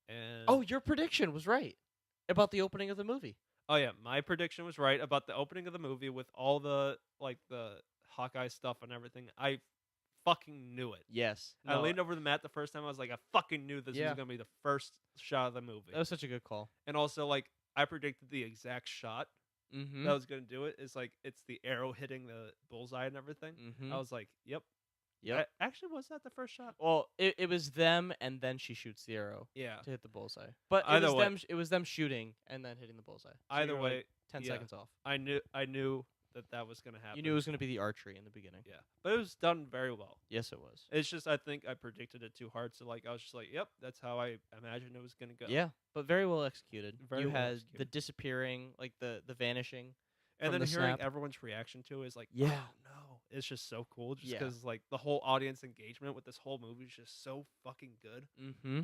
and Oh, your prediction was right about the opening of the movie. oh yeah, my prediction was right about the opening of the movie with all the the Hawkeye stuff and everything. I fucking knew it. Yes. I leaned over the mat the first time. I was like, I fucking knew this Yeah. was gonna be the first shot of the movie. That was such a good call. And also, like, I predicted the exact shot Mm-hmm. that was gonna do it. It's like it's the arrow hitting the bullseye and everything. Mm-hmm. I was like, yep. Yep. Actually, was that the first shot? Well, it was them, and then she shoots the arrow Yeah. to hit the bullseye. But Either way. it was them shooting and then hitting the bullseye. So Either you were, way, like, 10 yeah. seconds off. I knew that was gonna happen. You knew it was going to be the archery in the beginning. Yeah, but it was done very well. Yes, it was. It's just I think I predicted it too hard, so like I was just like, yep, that's how I imagined it was gonna go. Yeah, but very well executed. Very you well had the executed. disappearing, like the vanishing. And from then the hearing snap. everyone's reaction to it is like, Yeah. oh no, it's just so cool. Just Yeah. because like the whole audience engagement with this whole movie is just so fucking good. Mm-hmm.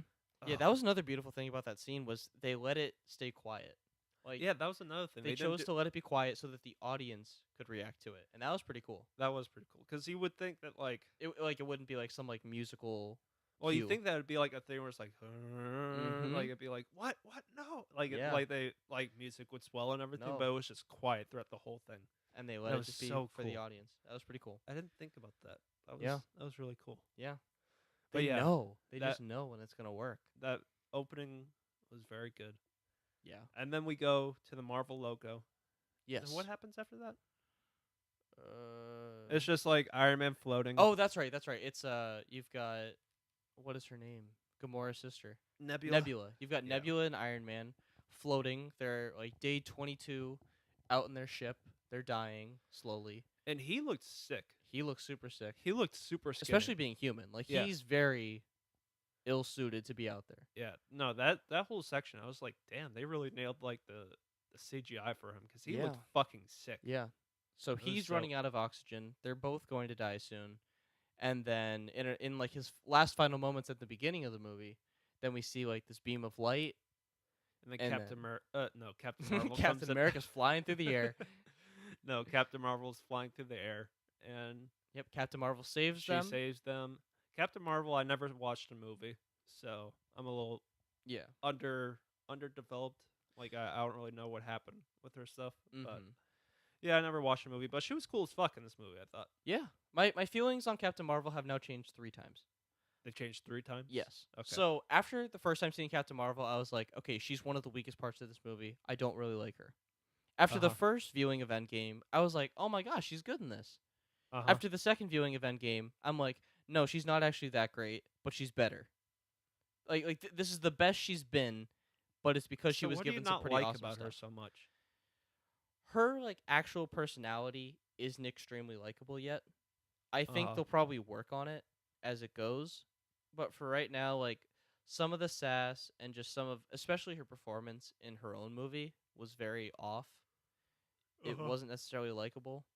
Yeah, Ugh. that was another beautiful thing about that scene was they let it stay quiet. Like Yeah, that was another thing. they didn't chose do- to let it be quiet so that the audience could react to it, and that was pretty cool. That was pretty cool because you would think that like, It wouldn't be like some like musical. well, you cue. think that would be like a thing where it's like, Mhm. like it'd be like, what, no, like Yeah. like they like music would swell and everything, No. but it was just quiet throughout the whole thing. And they let That it was just be so for the cool. audience. That was pretty cool. I didn't think about that. That was Yeah. that was really cool. Yeah. But They yeah, know. They that- just know when it's gonna work. That opening was very good. Yeah. And then we go to the Marvel logo. Yes. And what happens after that? Uh, It's just like Iron Man floating. oh, that's right. That's right. It's you've got what is her name? Gamora's sister. Nebula. Nebula. You've got Yeah. Nebula and Iron Man floating. They're like day 22 out in their ship. They're dying slowly. And he looked sick. He looks super sick, He looked super skinny. especially being human. Like Yeah. he's very ill suited to be out there. Yeah. No, that whole section, I was like, damn, they really nailed like the CGI for him because he looked Yeah. fucking sick. Yeah. So It was he's so- running out of oxygen. They're both going to die soon. And then in like his last final moments at the beginning of the movie, then we see like this beam of light. And then And Captain Captain Marvel comes Captain in. America's flying through the air. No, Captain Marvel's flying through the air, and Yep, Captain Marvel saves she them. saves them. Captain Marvel, I never watched a movie, so I'm a little Yeah. underdeveloped. Like I don't really know what happened with her stuff, but Mhm. yeah, I never watched a movie. But she was cool as fuck in this movie. I thought Yeah. My feelings on Captain Marvel have now changed 3 times. they changed 3 times. Yes. Okay. So after the first time seeing Captain Marvel, I was like, okay, she's one of the weakest parts of this movie. I don't really like her. After the Uh-huh. first viewing of Endgame, I was like, oh my gosh, she's good in this. Uh-huh. After the second viewing of Endgame, I'm like, no, she's not actually that great, but she's better. This is the best she's been, but it's because she So was what do you given some not pretty like awesome about stuff. her so much? Her like actual personality isn't extremely likable yet. I think Uh-huh. they'll probably work on it as it goes, but for right now, like some of the sass and just some of, especially her performance in her own movie, was very off. It Uh-huh. wasn't necessarily likable,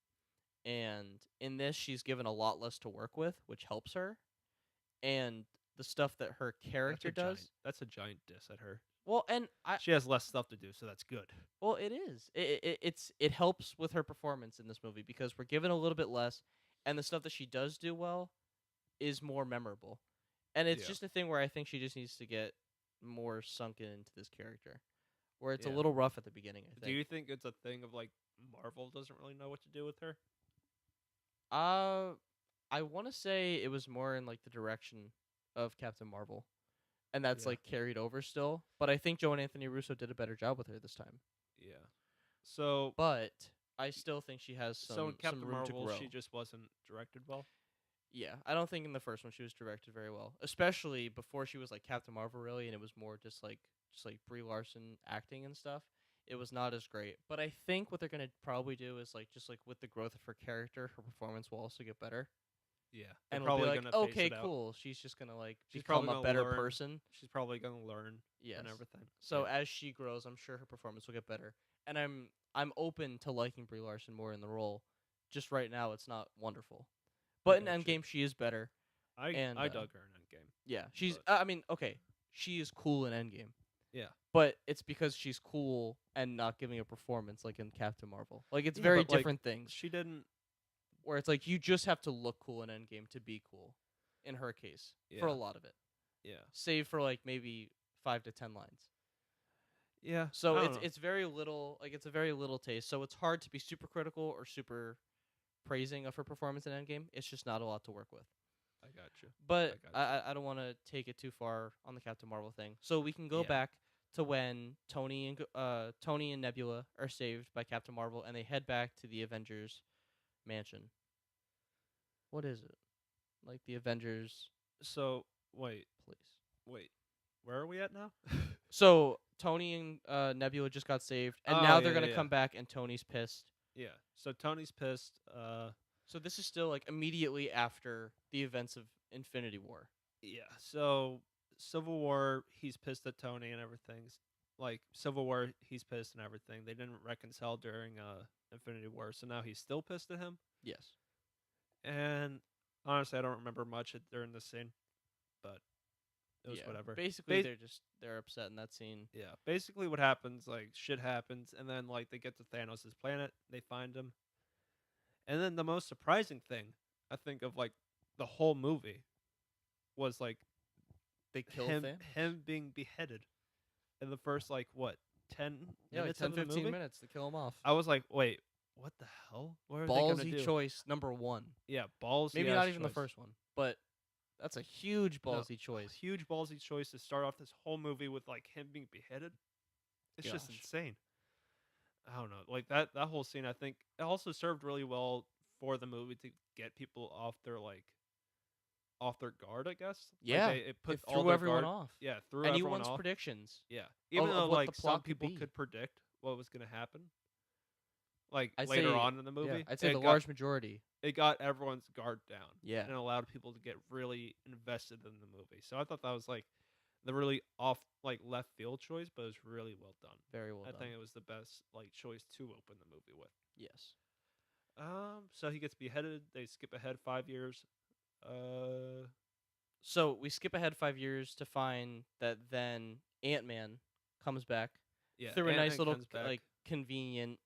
and in this, she's given a lot less to work with, which helps her. And the stuff that her character does, That's a giant diss at her. well, and I, She has less stuff to do, so that's good. well, it is. It helps with her performance in this movie because we're given a little bit less, and the stuff that she does do well is more memorable. And it's Yeah. just a thing where I think she just needs to get more sunken into this character, where it's a Yeah. little rough at the beginning. I think. Do you think it's a thing of like Marvel doesn't really know what to do with her? I want to say it was more in like the direction of Captain Marvel, and that's Yeah. like carried over still. But I think Joe and Anthony Russo did a better job with her this time. Yeah. So But I still think she has so in some Captain room to Marvel, grow. she just wasn't directed well. Yeah, I don't think in the first one she was directed very well, especially before she was like Captain Marvel really, and it was more just like Brie Larson acting and stuff. It was not as great, but I think what they're gonna probably do is like just like with the growth of her character, her performance will also get better, Yeah. They're and it'll be probably like, gonna phase okay, it out. cool, she's just gonna like She's become probably a gonna better learn. person. She's probably gonna learn Yes. and everything. So Yeah. as she grows, I'm sure her performance will get better, and I'm open to liking Brie Larson more in the role. Just right now, it's not wonderful, I but in gotcha. Endgame she is better. And I dug her in Endgame. yeah, she's. But- I mean, okay, she is cool in Endgame, Yeah. but it's because she's cool and not giving a performance like in Captain Marvel. Like it's Yeah, very but, like, different things. She didn't. Where it's like you just have to look cool in Endgame to be cool. In her case, for a Yeah. lot of it, Yeah. save for like maybe 5 to 10 lines. Yeah. So I it's don't know. it's very little. Like it's a very little taste. So it's hard to be super critical or super praising of her performance in Endgame. It's just not a lot to work with. I got you. But gotcha. I don't want to take it too far on the Captain Marvel thing. So we can go Yeah. back to when Tony and Nebula are saved by Captain Marvel and they head back to the Avengers mansion. What is it? Like the Avengers So wait, place. where are we at now? So Tony and Nebula just got saved and Oh, now they're yeah, going to yeah, come back and Tony's pissed. Yeah. So Tony's pissed. So this is still like immediately after the events of Infinity War. Yeah. So Civil War, he's pissed at Tony and everything. Like Civil War, he's pissed and everything. They didn't reconcile during Infinity War, so now he's still pissed at him. Yes. And honestly, I don't remember much during this scene, but it was Yeah, whatever. Basically, Ba- they're upset in that scene. Yeah. Basically, what happens, like shit happens, and then like they get to Thanos' planet, they find him, and then the most surprising thing I think of like the whole movie was like They kill him Thanos. him being beheaded in the first like what 10 Yeah, like minutes 10, of the 15 movie. minutes to kill him off. I was like, wait, what the hell? What are they gonna Ballsy do? choice number one. Yeah, ballsy. Maybe ass not even the choice. first one, but that's a huge No, ballsy choice. Huge ballsy choice to start off this whole movie with like him being beheaded. It's just Gosh. insane. I don't know, like that whole scene. I think it also served really well for the movie to get people off their guard. I guess. Yeah, like it put it all threw their everyone guard, off. Yeah, threw everyone Anyone's off. predictions. Yeah, even of though what like the some plot could people be. could predict what was gonna happen, like I'd later say- on in the movie, Yeah, I'd say it the got, large majority. it got everyone's guard down. Yeah. and allowed people to get really invested in the movie. So I thought that was like the really off like left field choice, but it was really well done. Very well I done. think it was the best like choice to open the movie with. Yes. So he gets beheaded. They skip ahead 5 years. So we skip ahead 5 years to find that then Ant-Man comes back Yeah, through a Ant-Man nice little comes back. like convenient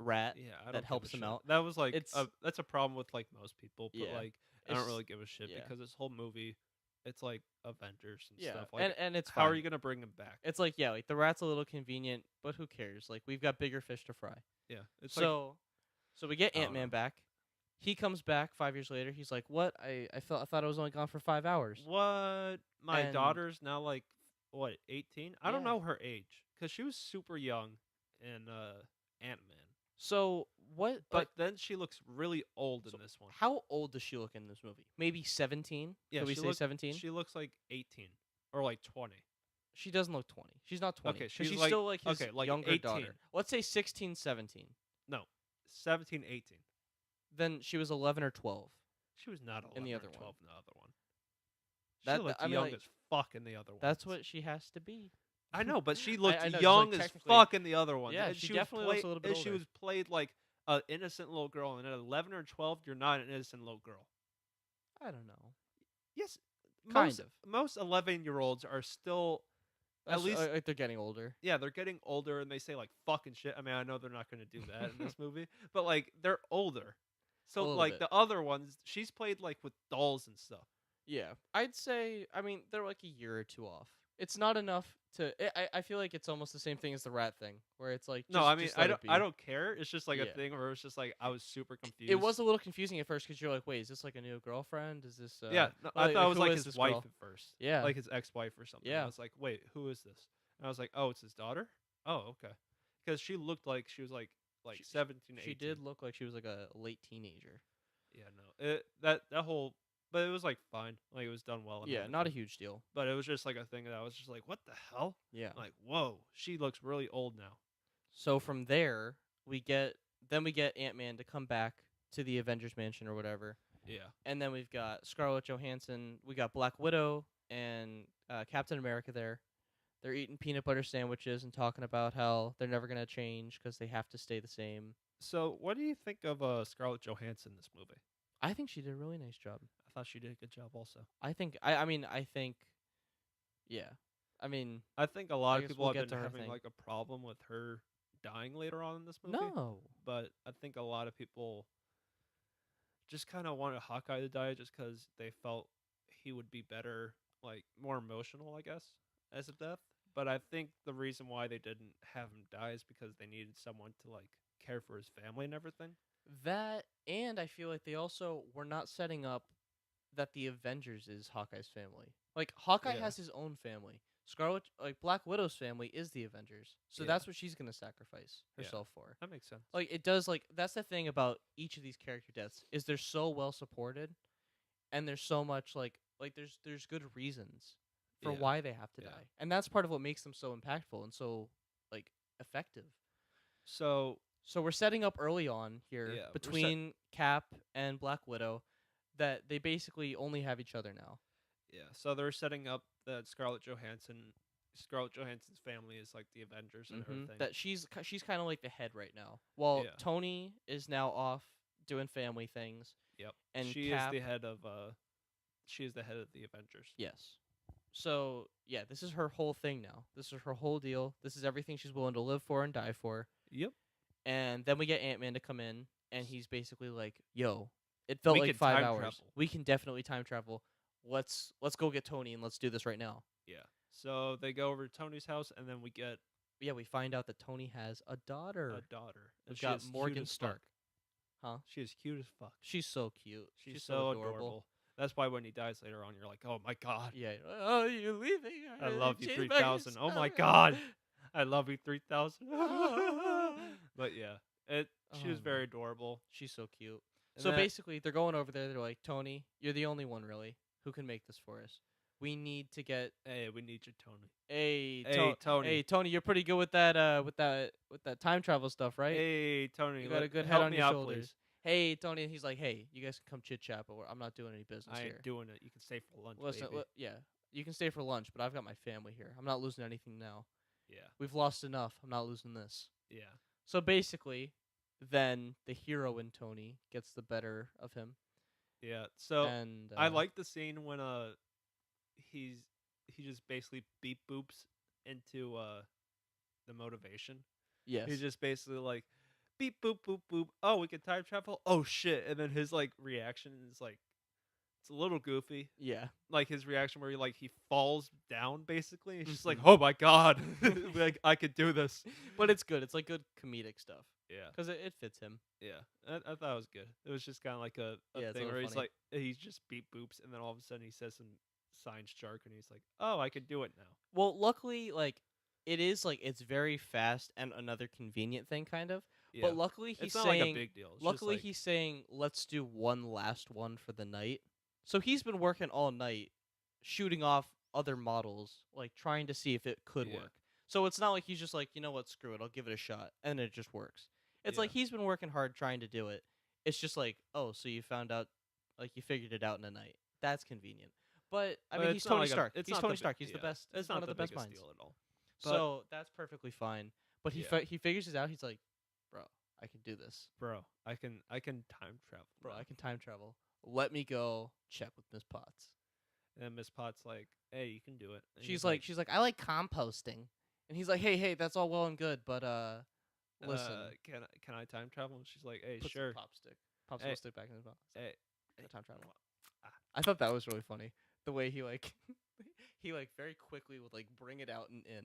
rat. Yeah, I that don't give helps a him shit. out. That was like It's- that's a problem with like most people, but Yeah. like I don't It's- really give a shit yeah. because this whole movie, it's like Avengers and Yeah, stuff. Like, and it's how are fine. you gonna bring him back? It's like yeah, like the rat's a little convenient, but who cares? Like we've got bigger fish to fry. Yeah, it's like So we get I don't Ant-Man know. back. He comes back 5 years later. He's like, "What? I thought I was only gone for 5 hours." what my And- daughter's now like what 18? I don't Yeah. know her age because she was super young in Ant-Man, So what? but like, then she looks really old So in this one. how old does she look in this movie? Maybe 17. Yeah, Could we she say look- 17? She looks like 18 or like 20. She doesn't look 20. She's not 20. Okay, 'cause she's she's like- still like his okay, like younger 18. daughter. Let's say 16, 17. No, 17, 18. Then she was 11 or 12. She was not 11 In the or other one. 12 in the other one. She That- looked I mean, young like, as fuck in the other one. That's what she has to be. I know, but she looked I know, 'cause, young like, as technically- fuck in the other one. Yeah, and she was definitely looks a little bit and she older. was played like an innocent little girl, and at 11 or 12, you're not an innocent little girl. I don't know. Yes, Kind of. most 11-year-olds are still at least like they're getting older. yeah, they're getting older and they say like fucking shit. I mean, I know they're not going to do that in this movie, but like they're older. So little like bit. the other ones, she's played like with dolls and stuff. Yeah, I'd say. I mean, they're like a year or two off. It's not enough to. I feel like it's almost the same thing as the rat thing, where it's like No, just I mean just let it be. I don't care. It's just like a Yeah. thing where it's just like I was super confused. It was a little confusing at first because you're like, wait, is this like a new girlfriend? Is this? Yeah, no, I thought it was who like is his this wife girl? at first. Yeah. Like his ex-wife or something. Yeah. I was like, wait, who is this? And I was like, oh, it's his daughter. Oh, okay. Because she looked like she was like She- 17, 18. She did look like she was like a late teenager. Yeah, no. That whole, but it was like fine. Like it was done well. And Yeah, not a everything. huge deal. But it was just like a thing that I was just like, what the hell? Yeah. Like, whoa, she looks really old now. So from there, we get Ant-Man to come back to the Avengers Mansion or whatever, Yeah. and then we've got Scarlett Johansson, we got Black Widow and Captain America there. They're eating peanut butter sandwiches and talking about how they're never gonna change because they have to stay the same. So, what do you think of Scarlett Johansson in this movie? I think she did a really nice job. I thought she did a good job also. I think I mean I think, yeah, I mean I think a lot I of guess people we'll have get been to her having thing. like a problem with her dying later on in this movie. no. But I think a lot of people just kind of wanted Hawkeye to die just because they felt he would be better, like more emotional, I guess, as a death. But I think the reason why they didn't have him die is because they needed someone to like care for his family and everything. That, and I feel like they also were not setting up that the Avengers is Hawkeye's family. Like Hawkeye Yeah. has his own family. Scarlet, like Black Widow's family, is the Avengers. So Yeah. that's what she's gonna sacrifice Yeah. herself for. That makes sense. Like it does. Like that's the thing about each of these character deaths is they're so well supported, and there's so much like there's good reasons for Yeah. why they have to Yeah. die, and that's part of what makes them so impactful and so like effective. So So we're setting up early on here Yeah, we're between Cap and Black Widow that they basically only have each other now. yeah, so they're setting up that Scarlett Johansson's family is like the Avengers and everything. That she's kind of like the head right now. While Yeah. Tony is now off doing family things. Yep. And she Cap, is the head of she is the head of the Avengers. yes. So yeah, this is her whole thing now. This is her whole deal. This is everything she's willing to live for and die for. Yep. And then we get Ant-Man to come in, and he's basically like, "Yo, it felt We like can 5 time hours. travel." We can definitely time travel. Let's go get Tony and let's do this right now." Yeah. So they go over to Tony's house and then we get Yeah, we find out that Tony has a daughter. a daughter. And We've she got is cute Morgan as Stark. fuck. Huh? She is cute as fuck. She's so cute. She's so adorable. That's why when he dies later on, you're like, oh my god, Yeah. Oh, you're leaving. I love you Change back 3000. Oh my yourself. god, I love you 3000. Oh. But yeah, she was Oh, very adorable. She's so cute. And So that- basically, they're going over there. They're like, Tony, you're the only one really who can make this for us. We need to get hey, we need you, Tony. Hey, Tony. Hey, Tony, you're pretty good with that time travel stuff, right? Hey, Tony, you got a good head help on me your out, shoulders. please. Hey, Tony, and he's like, hey, you guys can come chit chat, but I'm not doing any business I here. ain't doing it. You can stay for lunch, Listen, baby. yeah, you can stay for lunch, but I've got my family here. I'm not losing anything now. Yeah, We've lost enough. I'm not losing this. yeah, So basically, then the hero in Tony gets the better of him. yeah. So and I like the scene when he just basically beep boops into the motivation. yes, He's just basically like beep boop boop boop. Oh, we can time travel. Oh shit! And then his like reaction is like it's a little goofy. yeah. Like his reaction where he falls down basically. It's just like, Mhm. oh my god, like I could do this. But it's good. It's like good comedic stuff Yeah, because it fits him. yeah. I thought it was good. It was just kind of like a Yeah, it's a thing little where he's funny. like he just beep boops and then all of a sudden he says some science jargon and he's like, oh, I can do it now. Well, luckily, like it is like it's very fast and another convenient thing, kind of. Yeah. But luckily, he's it's not saying. like a big deal. It's just Luckily, like, he's saying, let's do one last one for the night. So he's been working all night, shooting off other models, like trying to see if it could Yeah. work. So it's not like he's just like, you know what, screw it, I'll give it a shot, and it just works. It's Yeah. like he's been working hard trying to do it. It's just like, oh, so you found out, like you figured it out in a night. That's convenient. But I But mean, it's he's not Tony like a- Stark. it's He's not Tony the Stark. big- He's the yeah, best. It's He's not one of the best biggest minds. deal at all. So that's perfectly fine. But he Yeah. he figures it out. He's like, bro, I can do this. Bro, I can time travel. Bro, now." I can time travel. Let me go check with Miss Potts. And Miss Potts like, hey, you can do it. And She's he's like, I like composting, and he's like, hey, that's all well and good, but listen, can I time travel? And she's like, hey, puts the sure. popsicle Hey. stick back in his mouth. Hey, Go time travel. ah. I thought that was really funny. The way he like, he like very quickly would like bring it out and in.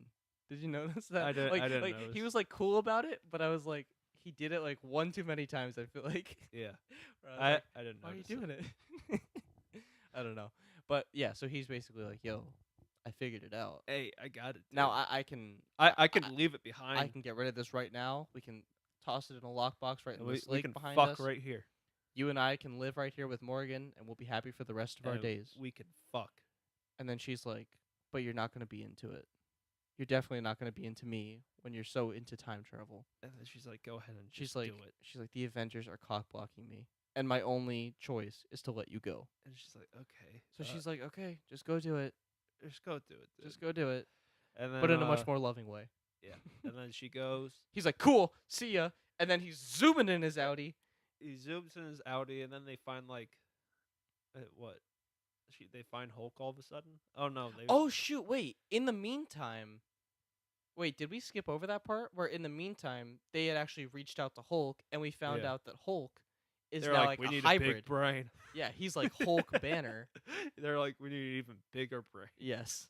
Did you notice that? I didn't Like he notice. was like cool about it, but I was like, he did it like one too many times. I feel like. Yeah. Where I was like, I didn't why are you notice. doing it? I don't know, but yeah. So he's basically like, yo, I figured it out. Hey, I got it. Dude. Now I can I can leave it behind. I can get rid of this right now. We can toss it in a lockbox right in and this we lake can behind fuck us. right here. You and I can live right here with Morgan, and we'll be happy for the rest of our And days. We can fuck. And then she's like, but you're not going to be into it. You're definitely not going to be into me when you're so into time travel. And then she's like, go ahead and She's just like, do it. she's like, the Avengers are cock blocking me, and my only choice is to let you go. And she's like, okay. So she's like, okay, just go do it. just go do it. Dude. Just go do it. And then, But in a much more loving way. Yeah. And then she goes. He's like, cool, see ya. And then he's zooming in his Audi. He zooms in his Audi, and then they find like, what? They find Hulk all of a sudden. Oh no! Oh shoot! Wait. In the meantime, wait. Did we skip over that part where in the meantime they had actually reached out to Hulk, and we found Yeah. out that Hulk is They're now like, like we a need hybrid. a big brain. Yeah, he's like Hulk Banner. They're like, we need an even bigger brain. Yes.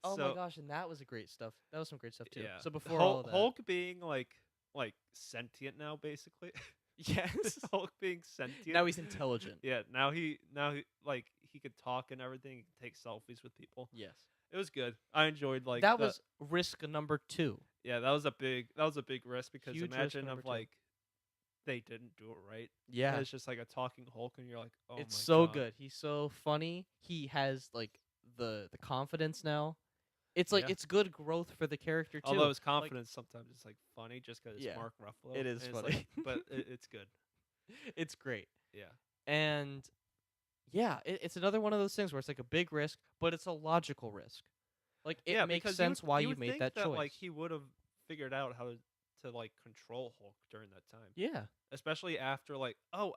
Oh So, my gosh! And that was a great stuff. That was some great stuff too. Yeah. So before all of that, Hulk being like sentient now, basically. yes. Hulk being sentient. Now he's intelligent. Yeah. Now he like he could talk and everything. He could take selfies with people. Yes. It was good. I enjoyed like That was risk number 2. Yeah, that was a big risk because Huge risk imagine number of 2. like they didn't do it right. Yeah. And it's just like a talking Hulk, and you're like, oh It's my so God. good. He's so funny. He has like the confidence now. It's like Yeah. it's good growth for the character too. Although his confidence sometimes is like funny just because Yeah. it's Mark Ruffalo. It is and it's funny. like- but it's good. It's great. Yeah. And yeah, it's another one of those things where it's like a big risk, but it's a logical risk. Like it yeah, makes because sense why you would made think that choice. Like he would have figured out how to like control Hulk during that time. Yeah. Especially after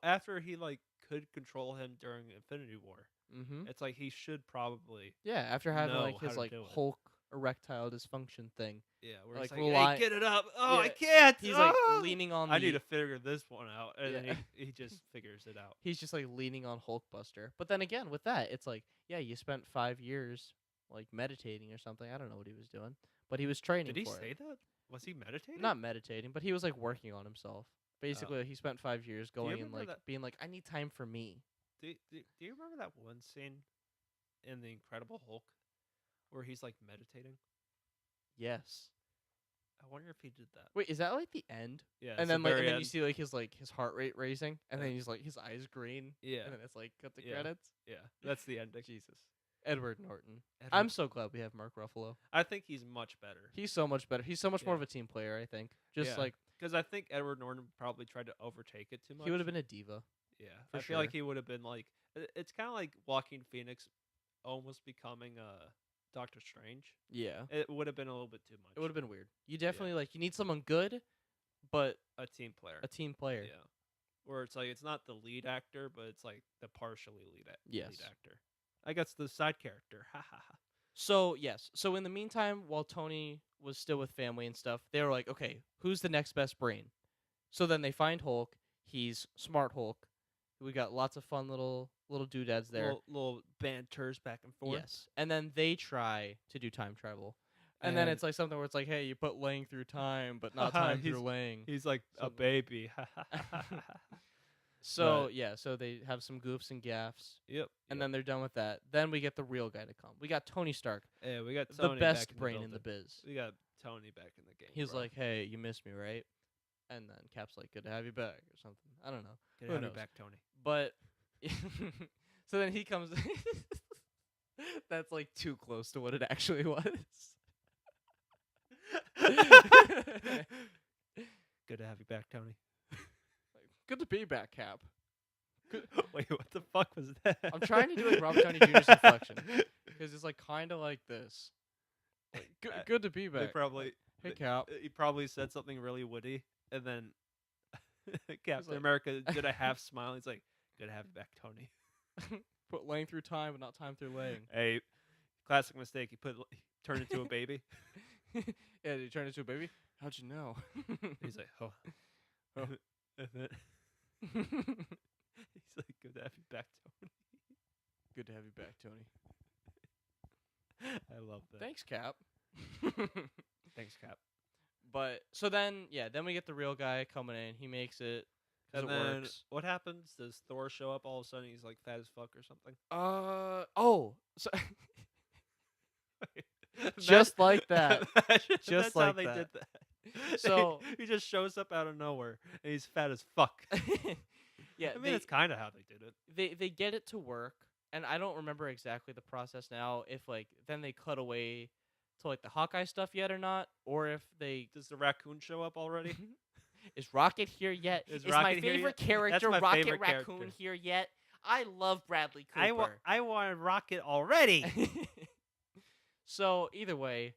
after he like could control him during Infinity War. Mm-hmm. It's like he should probably Yeah, after having know like how his to like do it. Hulk erectile dysfunction thing. where like, it's like, rely- hey, get it up. Oh, I Yeah, can't. He's like Ah! leaning on I the need to figure this one out, and Yeah. then he just figures it out. he's just like leaning on Hulkbuster. But then again, with that, it's like, yeah, you spent 5 years like meditating or something. I don't know what he was doing, but he was training. Did he for say it. that? Was he meditating? Not meditating, but he was like working on himself. Basically, he spent 5 years you going and remember like that- being like, I need time for me. Do you remember that one scene in The Incredible Hulk where he's like meditating? Yes. I wonder if he did that. Wait, is that like the end? Yeah. And it's then the like, very and then you end. see like his heart rate raising, and Yeah. then he's like his eyes green, Yeah. and then it's like cut the Yeah. credits. Yeah. That's the ending. Jesus. Edward Norton. Edward- I'm so glad we have Mark Ruffalo. I think he's much better. He's so much better. He's so much more Yeah. of a team player, I think. Just Yeah. like Because I think Edward Norton probably tried to overtake it too much. he would have been a diva. Yeah. for I feel like sure. he would have been like. It's kind of like Joaquin Phoenix almost becoming Doctor Strange. Yeah. It would have been a little bit too much. It would have been weird. You definitely like you need someone good, but a team player. a team player. Yeah. Where it's like it's not the lead actor, but it's like the partially lead Yes. lead actor. I guess the side character. Ha ha ha. So yes. So in the meantime, while Tony was still with family and stuff, they were like, okay, who's the next best brain? So then they find Hulk. He's Smart Hulk. We got lots of fun little doodads there. Little banters back and forth. Yes. And then they try to do time travel. And then And- it's like something where it's like, hey, you put laying through time, but not time through laying. He's like a Something. baby. So But- yeah, so they have some goofs and gaffs, Yep. and then they're done with that. Then we get the real guy to come. We got Tony Stark, yeah, we got Tony the best back brain in the building. biz. We got Tony back in the game. He's bro. like, hey, you missed me, right? And then Cap's like, good to have you back, or something. I don't know. Good to who have you knows? back, Tony. But so then he comes. That's like too close to what it actually was. Good to have you back, Tony. Good to be back, Cap. Wait, what the fuck was that? I'm trying to do like Robert Downey Jr.'s inflection because it's like kind of like this. Like, good to be They back. probably Hey, Cap. he probably said something really witty, and then Captain like- America did a half smile. He's like, "Good to have you back, Tony." Put laying through time, but not time through laying. Hey, classic mistake. He turned into a baby. Yeah, did he turn into a baby? How'd you know? He's like, "Oh." Oh. And then he's like, "Good to have you back, Tony." Good to have you back, Tony. I love that. Thanks, Cap. Thanks, Cap. But so then, then we get the real guy coming in. He makes it because And it then works. what happens? Does Thor show up all of a sudden? He's like fat as fuck or something. So Imagine- Just like that. imagine Just that's how like they that. did that. So- he just shows up out of nowhere and he's fat as fuck. yeah, I mean, that's kind of how they did it. they get it to work, and I don't remember exactly the process now. If like then they cut away to like the Hawkeye stuff yet or not, or if they Does the raccoon show up already? is Rocket here yet? Is my Rocket here favorite yet? character That's my Rocket favorite Raccoon character. here yet? I love Bradley Cooper. I want Rocket already. So either way,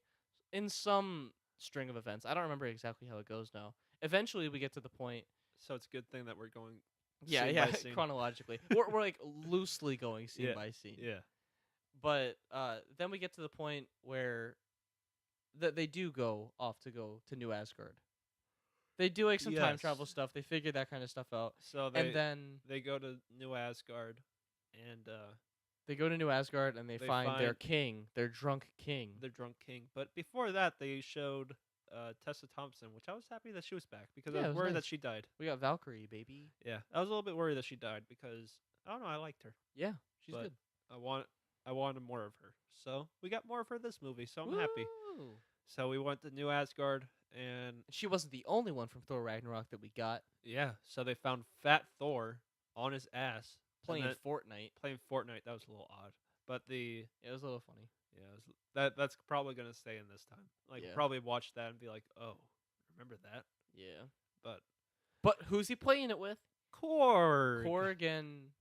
in some string of events, I don't remember exactly how it goes now. Eventually, we get to the point. So it's a good thing that we're going. Yeah, scene yeah, by scene. chronologically, we're like loosely going scene Yeah, by scene. Yeah. But then we get to the point where they do go off to New Asgard. They do like some time Yes. travel stuff. They figure that kind of stuff out, So and then they go to New Asgard, and they go to New Asgard and they They find their find- king, their drunk king. the drunk king. But before that, they showed Tessa Thompson, which I was happy that she was back because Yeah, I it was was worried nice. that she died. We got Valkyrie, baby. Yeah, I was a little bit worried that she died because I don't know, I liked her. Yeah, she's But good. I wanted more of her. So we got more of her this movie, so I'm happy. Woo! So we went to New Asgard, and She wasn't the only one from Thor Ragnarok that we got yeah, so they found Fat Thor on his ass and playing then- Fortnite. playing Fortnite. That was a little odd, but It was a little funny. yeah, that's probably gonna stay in this time. Like Yeah. probably watch that and be like, oh, remember that? Yeah. But Who's he playing it with? Korg, Korg and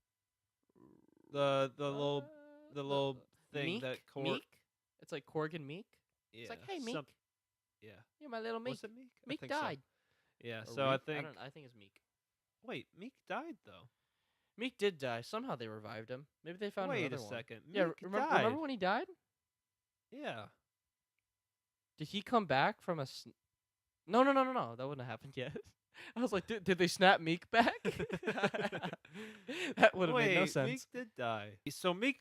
the little thing Meek? that Korg. Meek? It's like Korg and Meek. Yeah, It's like, hey, Meek. Yeah, You're my little Meek. was it Meek? I Meek think so. died. Yeah, Or so I Reek? think. I think it's Meek. Wait, Meek died though. Meek did die. Somehow they revived him. Maybe they found Wait another a one. second. Yeah, Meek remember, died. remember when he died? Yeah. Did he come back from a? No. That wouldn't have happened yet. I was like, did they snap Meek back? That would have Wait, made no sense. Meek did die. So Meek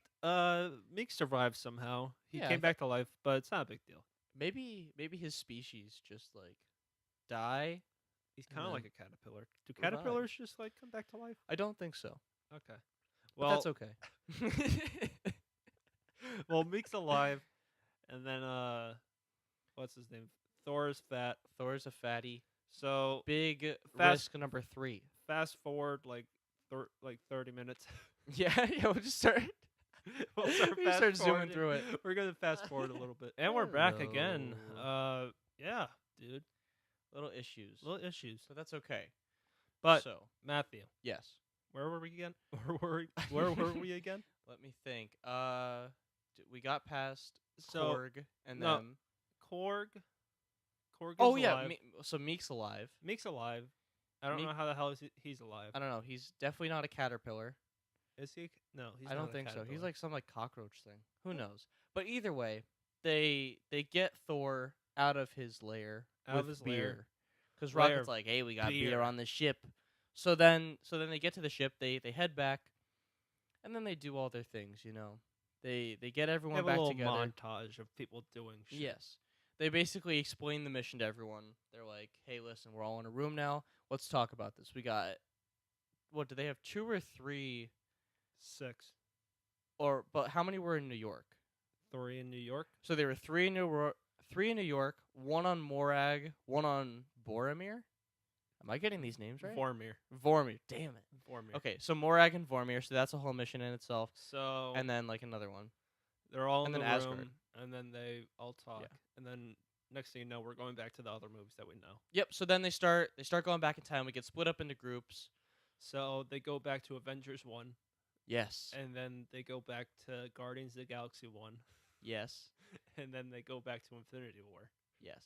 survived somehow. He Yeah, I came back to life, but it's not a big deal. Maybe his species just like die. He's And kind of then like a caterpillar. Do revive. caterpillars just like come back to life? I don't think so. Okay. But Well, that's okay. well, Meek's alive, and then what's his name? Thor's fat. Thor's a fatty. So Big Fast- risk number 3. fast forward like 30 minutes. Yeah, we'll just start. We'll start We fast start zooming forwarding. through it. We're gonna fast forward a little bit, and we're back again. Yeah, dude, Little issues. little issues, But that's okay. but so, Matthew, yes. where were we again? Where were we again? Let me think. We got past So Korg and no, then Korg. Korg is oh yeah, alive. so Meek's alive. Meek's alive. I don't Meek- know how the hell he's alive. I don't know. He's definitely not a caterpillar. Is he? No, he's I not don't a think so. He's caterpillar. like some like cockroach thing. Who knows? But either way, they get Thor out of his lair Out with of his beer. lair. Because Lair Rocket's of like, "Hey, we got beer beer." on the ship." So then they get to the ship. They head back, and then they do all their things. You know, they get We everyone have a back little together. montage of people doing shit. Yes. They basically explain the mission to everyone. They're like, "Hey, listen, we're all in a room now. Let's talk about this. We got what? Do they have 2 or 3 6. but how many were in New York? 3 in New York. So there were 3 in New York, 1 on Morag, 1 on Boromir. Am I getting these names right? Vormir. Vormir. Damn it. Vormir. Okay, so Morag and Vormir, so that's a whole mission in itself. So And then like another one. they're all and in then the Asgard. room, and then they all talk, and then next thing you know, we're going back to the other movies that we know. Yep, so then they start going back in time. We get split up into groups. So they go back to Avengers 1, Yes. and then they go back to Guardians of the Galaxy 1, Yes. and then they go back to Infinity War. Yes.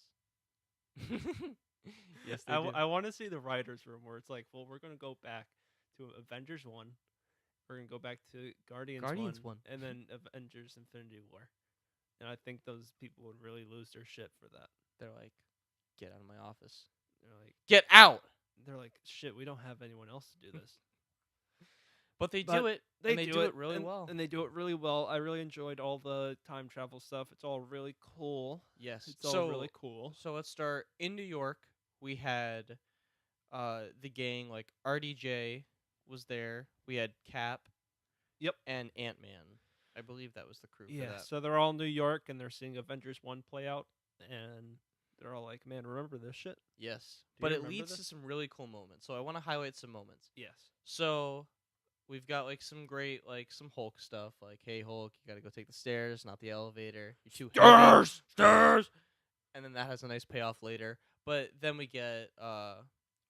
Yes, they I, do. I want to see the writers' room where it's like, well, we're going to go back to Avengers 1, we're going to go back to Guardians 1, 1. and then Avengers Infinity War. And I think those people would really lose their shit for that. They're like, get out of my office. They're like, Get out! shit, we don't have anyone else to do this. But they But do it. They and they do it really and, well. and they do it really well. I really enjoyed all the time travel stuff. It's all really cool. Yes. It's all really cool. So let's start in New York. We had the gang, like RDJ was there. We had Cap. Yep. And Ant-Man. I believe that was the crew for Yeah, that. so they're all in New York and they're seeing Avengers 1 play out, and they're all like, man, remember this shit? Yes. Do But you it remember leads this? to some really cool moments. So I want to highlight some moments. Yes. So we've got like some great, like some Hulk stuff. Like, hey Hulk, you gotta go take the stairs, not the elevator. You're too heavy. Stairs. And then that has a nice payoff later. But then we get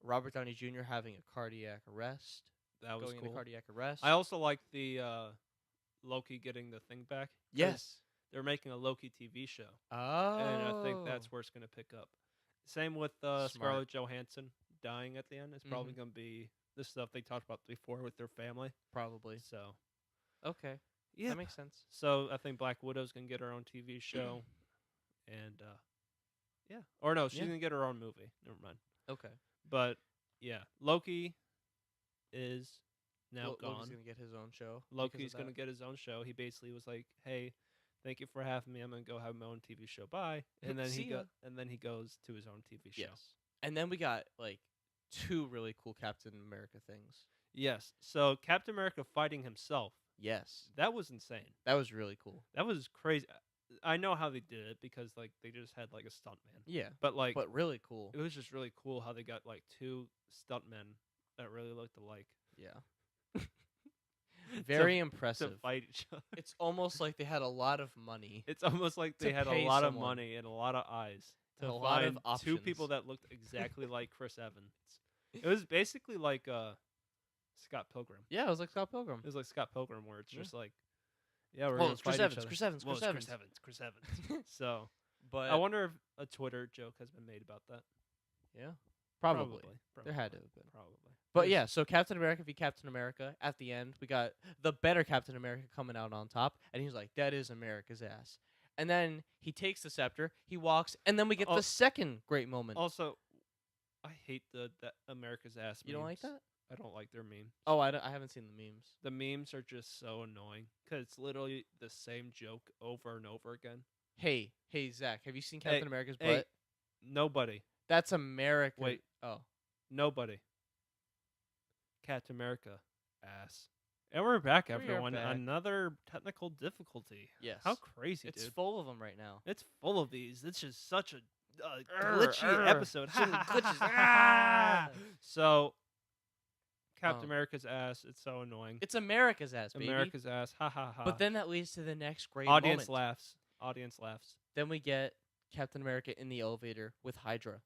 Robert Downey Jr. having a cardiac arrest. That was Going cool. into cardiac arrest. I also like the Loki getting the thing back. 'Cause Yes. They're making a Loki TV show. Oh. And I think that's where it's going to pick up. Same with Smart. Scarlett Johansson dying at the end. It's probably Mhm. going to be the stuff they talked about before with their family. Probably. So, Okay. yeah. That makes sense. So I think Black Widow's going to get her own TV show. And, yeah. Or no, she's Yeah. going to get her own movie. Never mind. Okay. But, yeah. Loki is now gone. Loki's gonna get his own show. Loki's going to get his own show. He basically was like, hey, thank you for having me. I'm going to go have my own TV show. Bye. And then See ya. and then he goes to his own TV show. Yes. And then we got like 2 really cool Captain America things. Yes. So Captain America fighting himself. Yes. That was insane. That was really cool. That was crazy. I know how they did it because like they just had like a stuntman. Yeah. But like But really cool. it was just really cool how they got like 2 stuntmen that really looked alike Yeah. Very to impressive. fight each other. It's almost like they had a lot of money. It's almost like they To had a pay lot someone. of money and a lot of eyes to A lot of find 2 people options. that looked exactly like Chris Evans. It was basically like Scott Pilgrim. Yeah, it was like Scott Pilgrim. It was like Scott Pilgrim where it's Yeah. just like, yeah, we're Well, gonna it's Chris fight Evans, each other. Chris Evans, Well, Chris it's Evans. Chris Evans. So But I wonder if a Twitter joke has been made about that. yeah, probably. There had to have been. Probably. But yeah, so Captain America v Captain America. At the end, we got the better Captain America coming out on top, and he's like, "That is America's ass." And then he takes the scepter, he walks, and then we get Oh. the second great moment. Also, I hate the America's ass. You don't like memes. that? I don't like their memes. Oh, I haven't seen the memes. The memes are just so annoying because it's literally the same joke over and over again. Hey, Zach, have you seen Hey, Captain America's hey. butt? Nobody. That's America. Wait. Oh. Nobody. Captain America. Ass. And we're back, We are everyone. back. Another technical difficulty. Yes. How crazy, It's dude. full of them right now. It's full of these. It's just such a Arr, glitchy arr. episode. So many glitches. Ah! So, Captain Oh. America's ass. It's so annoying. It's America's ass, baby. America's ass. Ha ha ha. But then that leads to the next great audience moment. laughs. Audience laughs. Then we get Captain America in the elevator with Hydra.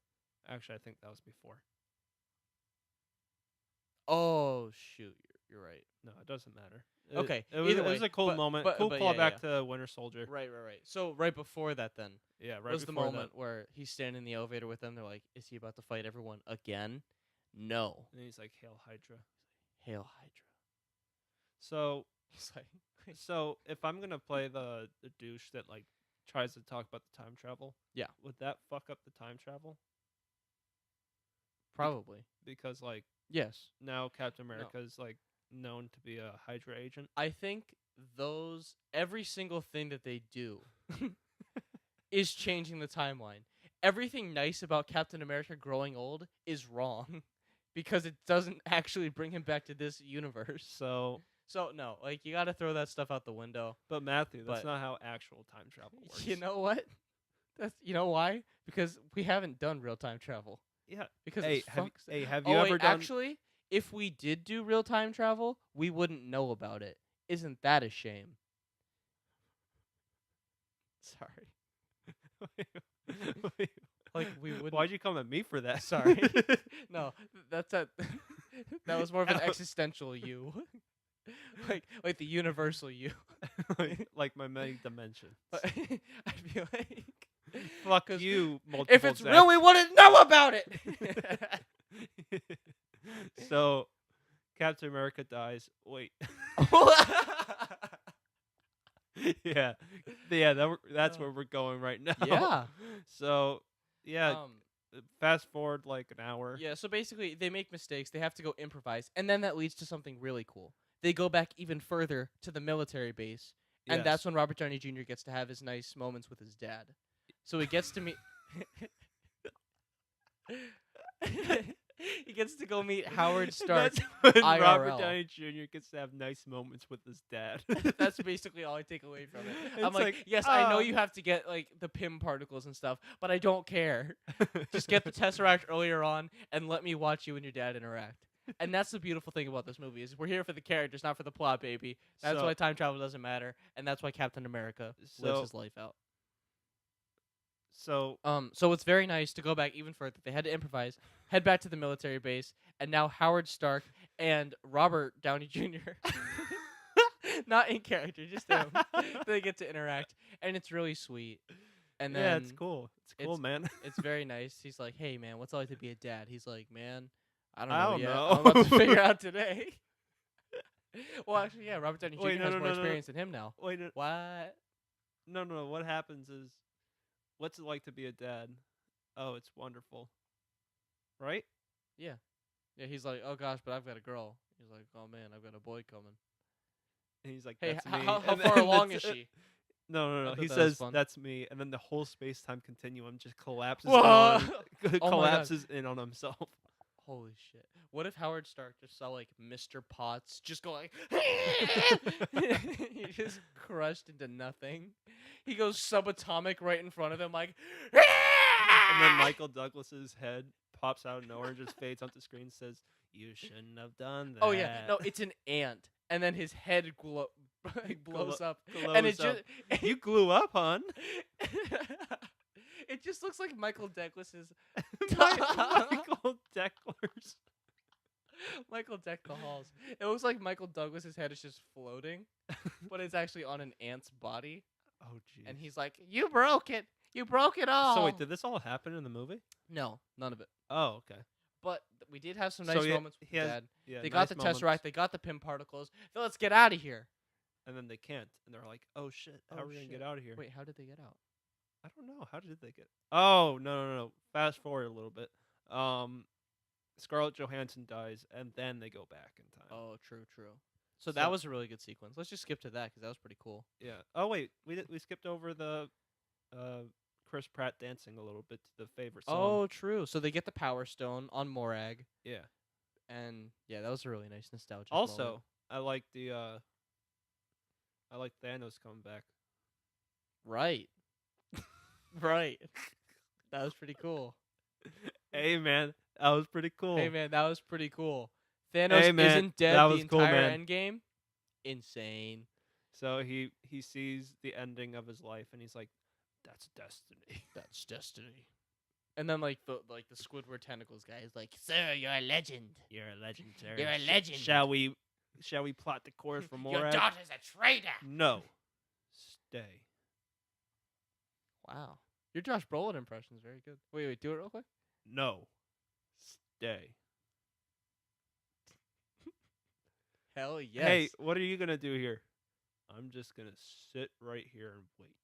Actually, I think that was before. Oh shoot, you're right. No, it doesn't matter. Okay, It was, either it was way, a cool but- moment. but- Cool but call yeah, back yeah. to Winter Soldier. Right. So right before that, then Yeah, right was the before moment where he's standing in the elevator with them. They're like, "Is he about to fight everyone again?" No. that. And he's like, "Hail Hydra." Hail Hydra. So, He's like, so if I'm gonna play the douche that like tries to talk about the time travel, Yeah. would that fuck up the time travel? probably Because like yes. now Captain America is like known to be a Hydra agent. I think every single thing that they do is changing the timeline. Everything nice about Captain America growing old is wrong because it doesn't actually bring him back to this universe. So, So no, like you got to throw that stuff out the window. but Matthew, that's But- not how actual time travel works. You know what? You know why? Because we haven't done real time travel. Yeah. Because Hey, it's have, fucked. hey, have you Oh ever wait, done? actually, if we did do real time travel, we wouldn't know about it. Isn't that a shame? Sorry. Like we wouldn't. Why'd you come at me for that? Sorry. No, that's a. That was more of an existential you. like the universal you. like my many dimensions. I feel like. Fuck 'cause you, multiple If it's Zach. real, we wouldn't know about it. So, Captain America dies. Wait. yeah. That's where we're going right now. Yeah. So, yeah, Um, fast forward like an hour. yeah. So basically, they make mistakes. They have to go improvise, and then that leads to something really cool. they go back even further to the military base, and that's when Robert Downey Jr. gets to have his nice moments with his dad. So he gets to meet. He gets to go meet Howard Stark. That's when IRL. Robert Downey Jr. gets to have nice moments with his dad. That's basically all I take away from it. I'm It's like, like, yes, I know you have to get like the Pym particles and stuff, but I don't care. Just get the Tesseract earlier on and let me watch you and your dad interact. And that's the beautiful thing about this movie is we're here for the characters, not for the plot, baby. That's why time travel doesn't matter, and that's why Captain America lives his life out. So So it's very nice to go back even further. They had to improvise, head back to the military base, and now Howard Stark and Robert Downey Jr. not in character, just him. They get to interact, and it's really sweet. And then yeah, it's cool. It's cool, man. It's very nice. He's like, "Hey, man, what's it like to be a dad?" He's like, "Man, I don't I know don't yet. know. I'm about to figure out today." Well, actually, yeah, Robert Downey Jr. Wait, no, has no, more no, no. experience than him now. Wait, no, What? no. What happens is, what's it like to be a dad? Oh, it's wonderful. Right? Yeah, he's like, "Oh gosh, but I've got a girl." He's like, "Oh man, I've got a boy coming." And he's like, Hey, that's me. how And far then along is that's she? No. thought He that was says fun. that's me, and then the whole space-time continuum just collapses. Whoa! On, Oh my God. collapses in on himself. Holy shit. What if Howard Stark just saw like Mr. Potts just go like he just crushed into nothing. He goes subatomic right in front of him like And then Michael Douglas's head pops out of nowhere and just fades onto screen and says, "You shouldn't have done that." Oh yeah. No, it's an ant. And then his head blows up. Glows And it up. just You glue up, hon. it just looks like Michael Douglas's Michael Decklers. Michael Deck the Halls. It looks like Michael Douglas's head is just floating, but it's actually on an ant's body. Oh, jeez. And he's like, "You broke it. You broke it all." So wait, did this all happen in the movie? No, none of it. Oh, okay. But we did have some So nice he- moments with he has- Dad. Yeah, They nice got the moments. Tesseract. They got the Pym particles. So let's get out of here. And then they can't, and they're like, "Oh shit, how Oh, are we gonna shit. get out of here?" Wait, how did they get out? I don't know. How did they get? Oh no. Fast forward a little bit. Scarlett Johansson dies, and then they go back in time. Oh, true. So that was a really good sequence. Let's just skip to that because that was pretty cool. Yeah. Oh wait, we skipped over the Chris Pratt dancing a little bit to the favorite song. Oh, true. So they get the Power Stone on Morag, Yeah. and yeah, that was a really nice nostalgic. Also, moment. I like the I like Thanos coming back. Right. Right. That was pretty cool. Hey man, that was pretty cool. Hey man, that was pretty cool. Thanos Hey, man, isn't dead that the was cool, entire man. Endgame. Insane. So he sees the ending of his life, and he's like, "That's destiny." That's destiny. And then like the Squidward tentacles guy is like, "Sir, you're a legend. You're a legend, sir. You're a legend. Shall we plot the course for more? Your daughter's a traitor." No. Stay. Wow. Your Josh Brolin impression is very good. Wait, do it real quick. No. Stay. Hell yes. Hey, what are you gonna do here? I'm just gonna sit right here and wait.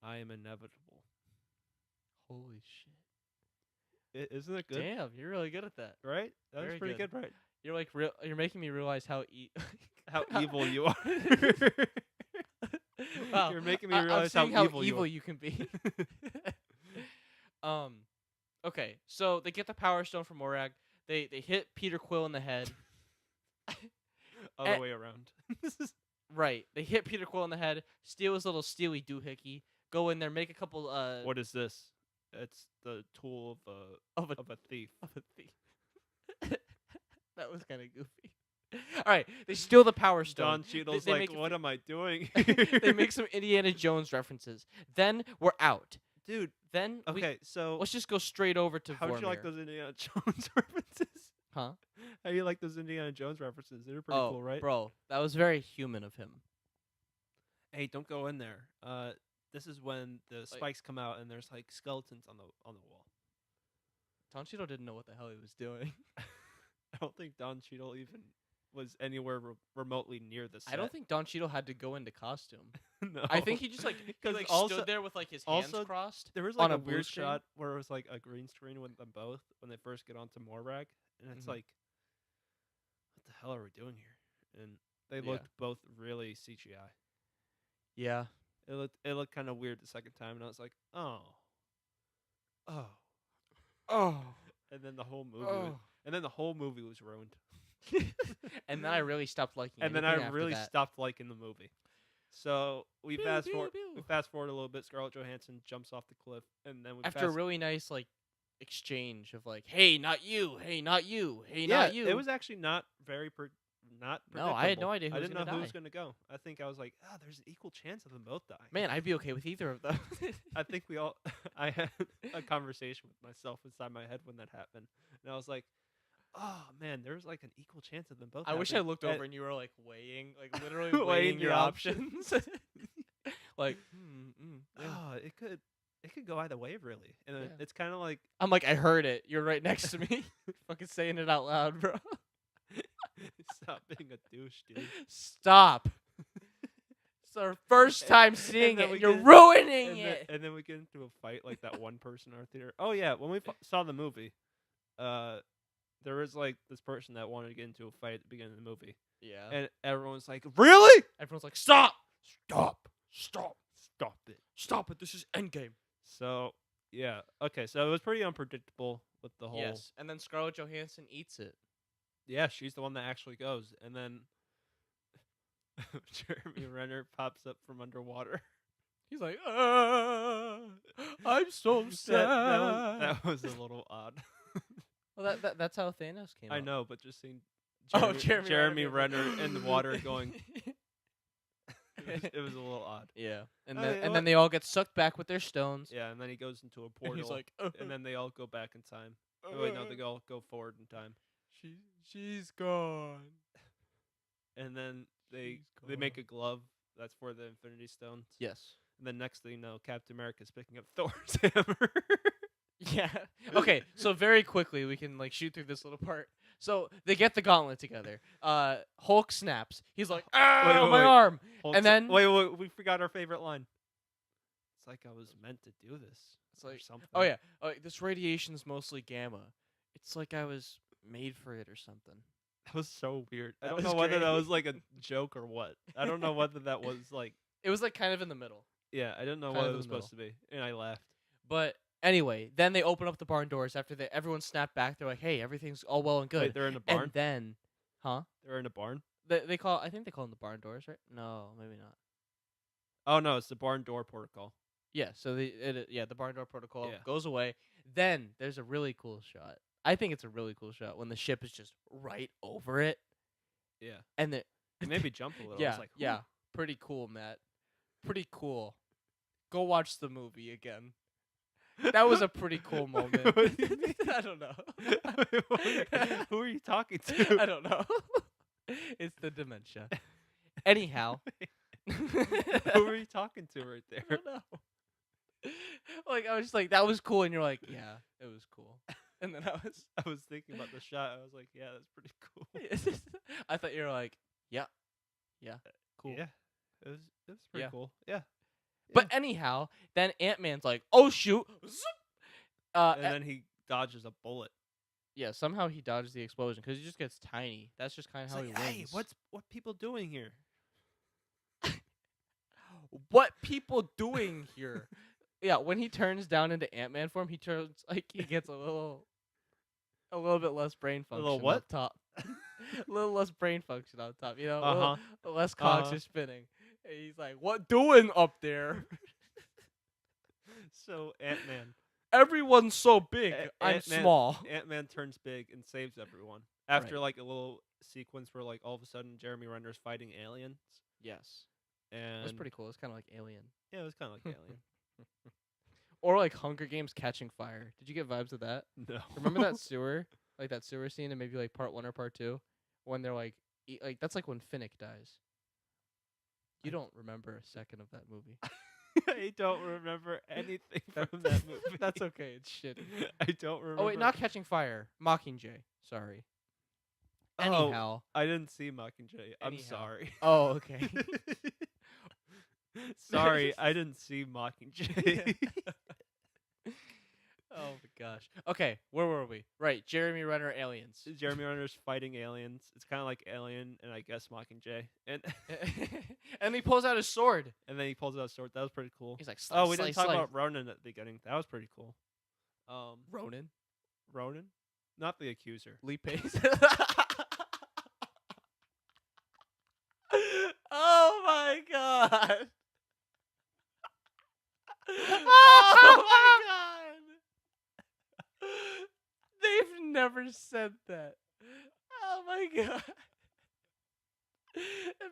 I am inevitable. Holy shit. Isn't it good? Damn, you're really good at that. Right? That was Very pretty good. good, right? You're like you're making me realize how How evil you are. Wow. You're making me I'm realize how seeing how evil, you can be. Okay, so they get the Power Stone from Morag. They hit Peter Quill in the head. Other way around. Right. They hit Peter Quill in the head, steal his little steely doohickey, go in there, make a couple What is this? It's the tool of a thief. of a thief. That was kind of goofy. All right, they steal the Power Stone. Don Cheadle's they like, make it what am I doing? They make some Indiana Jones references. Then we're out. Dude. Then Okay, so let's just go straight over to how Vormir. would you like those Indiana Jones references? Huh? How do you like those Indiana Jones references? They're pretty cool, right? Bro, that was very human of him. Hey, don't go in there. This is when the spikes come out and there's like skeletons on the wall. Don Cheadle didn't know what the hell he was doing. I don't think Don Cheadle even was anywhere remotely near the set. I don't think Don Cheadle had to go into costume. No. I think he just like also- stood there with like his hands also, crossed. there was on like a a blue weird screen. shot where it was like a green screen with them both when they first get onto Morag, and it's Mhm. like hell are we doing here? And they Yeah. looked both really CGI. Yeah. It looked kind of weird the second time, and I was like, oh, Oh. and then the whole movie, was ruined. And then I really stopped liking And then anything I after really that. stopped liking the movie. So we Pew, fast pew, forward. pew. We fast forward a little bit. Scarlett Johansson jumps off the cliff, and then we After a fast. really nice like exchange of like, hey, not you, hey, not you, hey, Yeah, not you. it was actually not very not No, I had predictable. no idea who I was didn't gonna know who die. was gonna go. I think I was like, there's an equal chance of them both dying. Man, I'd be okay with either of them. I think we all. I had a conversation with myself inside my head when that happened, and I was like, "Oh man, there's like an equal chance of them both." I wish I happening." looked And- over and you were like weighing, like literally Weighing weighing the your options. Like, yeah. Oh, it could go either way, really, and Yeah. it's kind of like I'm like, I heard it. You're right next to me. Fucking saying it out loud, bro. stop being a douche, dude. Stop. It's our first time seeing then it, we and you're get- ruining it. And then we get into a fight like that one person in our theater. Oh yeah, when we saw the movie, there was like this person that wanted to get into a fight at the beginning of the movie, Yeah. and everyone's like, "Really? Everyone's like, stop. Stop. Stop. Stop it!" Stop it. This is Endgame. So yeah, okay. So it was pretty unpredictable with the whole. Yes. And then Scarlett Johansson eats it. Yeah, she's the one that actually goes, and then Jeremy Renner pops up from underwater. He's like, I'm so sad. that was a little odd. Well, that's how Thanos came I up. know, but just seeing Jeremy Renner in the water going, it was a little odd. Yeah. And I then mean, and what- then they all get sucked back with their stones. Yeah, and then he goes into a And portal, he's like, and then they all go back in time. Oh, wait, no, they all go forward in time, she's gone. and then they She's make a gone. glove that's for the Infinity Stones. Yes. And then next thing you know, Captain America's picking up Thor's hammer. Yeah. Okay, so very quickly we can like shoot through this little part. So they get the gauntlet together. Hulk snaps. He's like, "Ah, my wait. arm!" Hulk's- And then- wait, we forgot our favorite line. It's like I was meant to do this. It's or like, something. oh yeah, this radiation's mostly gamma. It's like I was made for it or something. That was so weird. I That don't was know whether that great. was like a joke or what. I don't know whether that was like. It was like kind of in the middle. Yeah, I didn't know Kind what of it was in the supposed to be, and I laughed. But anyway, then they open up the barn doors after everyone snapped back. They're like, "Hey, everything's all well and good." Wait, they're in a barn. And then, They're in a barn. I think they call them the barn doors, right? No, maybe not. Oh no, it's the barn door protocol. Yeah, so the barn door protocol Yeah. goes away. Then there's a really cool shot. I think it's a really cool shot when the ship is just right over it, Yeah, and the it made me jump a little. I yeah, was like, yeah, pretty cool, Matt. Pretty cool. Go watch the movie again. That was a pretty cool moment. I don't know. Who are you talking to? I don't know. It's the dementia. Anyhow. Who are you talking to right I there? don't know. Like I was just like, that was cool, and you're like, yeah, it was cool. And then I was thinking about the shot. I was like, yeah, that's pretty cool. I thought you were like, yeah, cool. Yeah, it was pretty Yeah. cool. Yeah. But anyhow, then Ant-Man's like, oh shoot, zoop! And then he dodges a bullet. Yeah, somehow he dodges the explosion because he just gets tiny. That's just kind of It's how like, he hey, wins. what people doing here? What people doing here? Yeah, when he turns down into Ant-Man form, he turns like he gets a little bit less brain function little what? up top. A little less brain function up top, you know, a Uh-huh. little less cogs Uh-huh. are spinning. And he's like, "What doing up there? So Ant-Man. Everyone's so big. I'm Ant-Man- small." Ant-Man turns big and saves everyone. After like a little sequence where like all of a sudden Jeremy Renner's fighting aliens. Yes, And that's pretty cool. It's kind of like Alien, Yeah, it was kind of like Alien. or like Hunger Games catching fire. Did you get vibes of that? No. Remember that sewer, like that sewer scene in maybe like part 1 or part 2, when they're like, like that's like when Finnick dies. You don't remember a second of that movie. I don't remember anything from that movie. That's okay. It's shit. I don't remember. Oh wait, not Catching Fire. Mockingjay. Sorry. Oh, Anyhow. I didn't see Mockingjay. I'm Anyhow. sorry. Oh, okay. Sorry, I didn't see Mockingjay. Oh my gosh. Okay, where were we? Right, Jeremy Renner aliens. Jeremy Renner's fighting aliens. It's kind of like Alien and I guess Mockingjay. And And he pulls out his sword. and then he pulls out a sword. That was pretty cool. He's like, Oh, slice, we didn't slice, talk slice. about Ronan at the beginning. That was pretty cool. Ronan. Ronan, not the accuser. Lee Pace. Oh my god. Oh my god. They've never said that. Oh my god.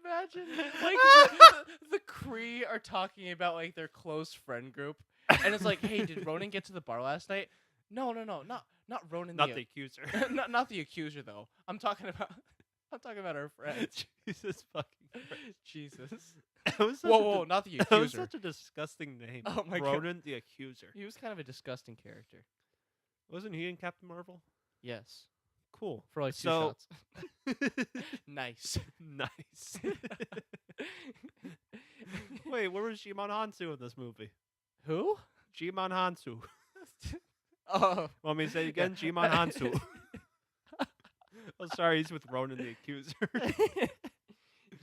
Imagine like the Kree are talking about like their close friend group, and it's like, hey, did Ronan get to the bar last night? No, not Ronan. Not the accuser. not the accuser though. I'm talking about our friend. Jesus fucking Christ. Jesus. That was such Whoa, not the That was accuser. such a disgusting name. Oh my God. Ronan the accuser. He was kind of a disgusting character. Wasn't he in Captain Marvel? Yes. Cool. For like 2 So- shots. Nice. Nice. Wait, where was Jimon Hansu in this movie? Who? Jimon Hansu. Oh. Want me to say it again? Jimon Hansu. Oh, sorry, he's with Ronan the accuser.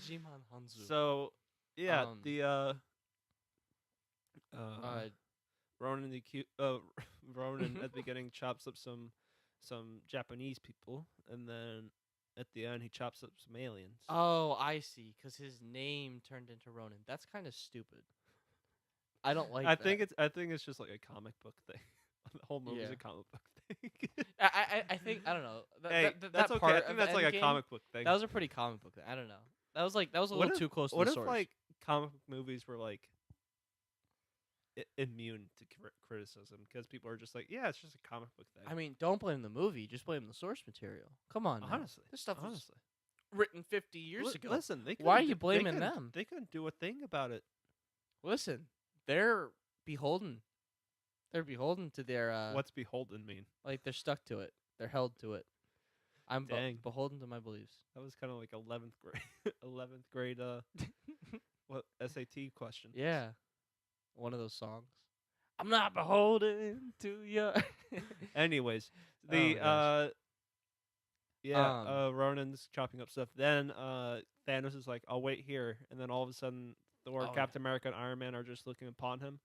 Jimon Hanzu. So, yeah, the Uh, Ronan Ronan at the beginning chops up some Japanese people, and then at the end he chops up some aliens. oh, I see. Because his name turned into Ronan. That's kind of stupid. I don't like I that. think it's just like a comic book thing. The whole movie's Yeah. a comic book thing. I think I don't know. Hey, that's okay. I think that's like a comic book thing. That was a pretty comic book thing. I don't know. That was a What little if- too close to What the if source. like comic book movies were like immune to criticism because people are just like, yeah, it's just a comic book thing. I mean, don't blame the movie. Just blame the source material. Come on, now. honestly, this stuff was honestly, written 50 years ago. Listen, they Why are couldn't you do- blaming they couldn't- them? They couldn't do a thing about it. Listen, they're beholden. They're beholden to their What's beholden mean? like they're stuck to it. They're held to it. I'm Dang. beholden to my beliefs. That was kind of like 11th grade, 11th grade. What SAT question? Yeah, one of those songs. I'm not beholden to your. Anyways, Oh my the gosh. yeah, Ronan's chopping up stuff. Then Thanos is like, "I'll wait here," and then all of a sudden, Thor, Oh, yeah. Captain America, and Iron Man are just looking upon him,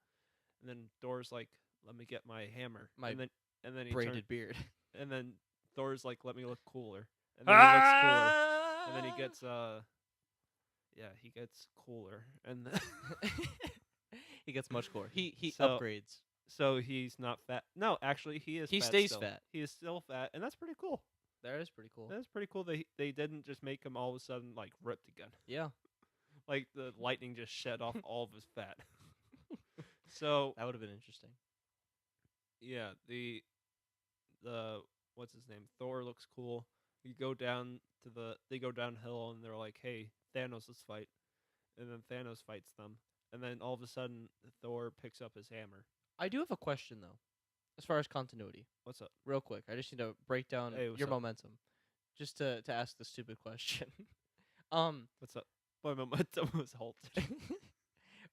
and then Thor's like, "Let me get my hammer," My and then he braided beard. and then Thor's like, "Let me look cooler," and then he looks cooler, and then he gets he gets cooler, and then He gets much cooler. He So- upgrades. so he's not fat. No, actually, he is. He fat stays still. fat. He is still fat, and that's pretty cool. That is pretty cool. That's pretty cool. They didn't just make him all of a sudden like ripped again. Yeah, Like the lightning just shed off all of his fat. So that would have been interesting. yeah, the what's his name? Thor looks cool. You go down they go downhill and they're like, "Hey, Thanos, let's fight." And then Thanos fights them. And then all of a sudden Thor picks up his hammer. I do have a question though, as far as continuity. What's up? Real quick, I just need to break down Hey, what's your up? momentum, just to ask the stupid question. What's up? My momentum was halted.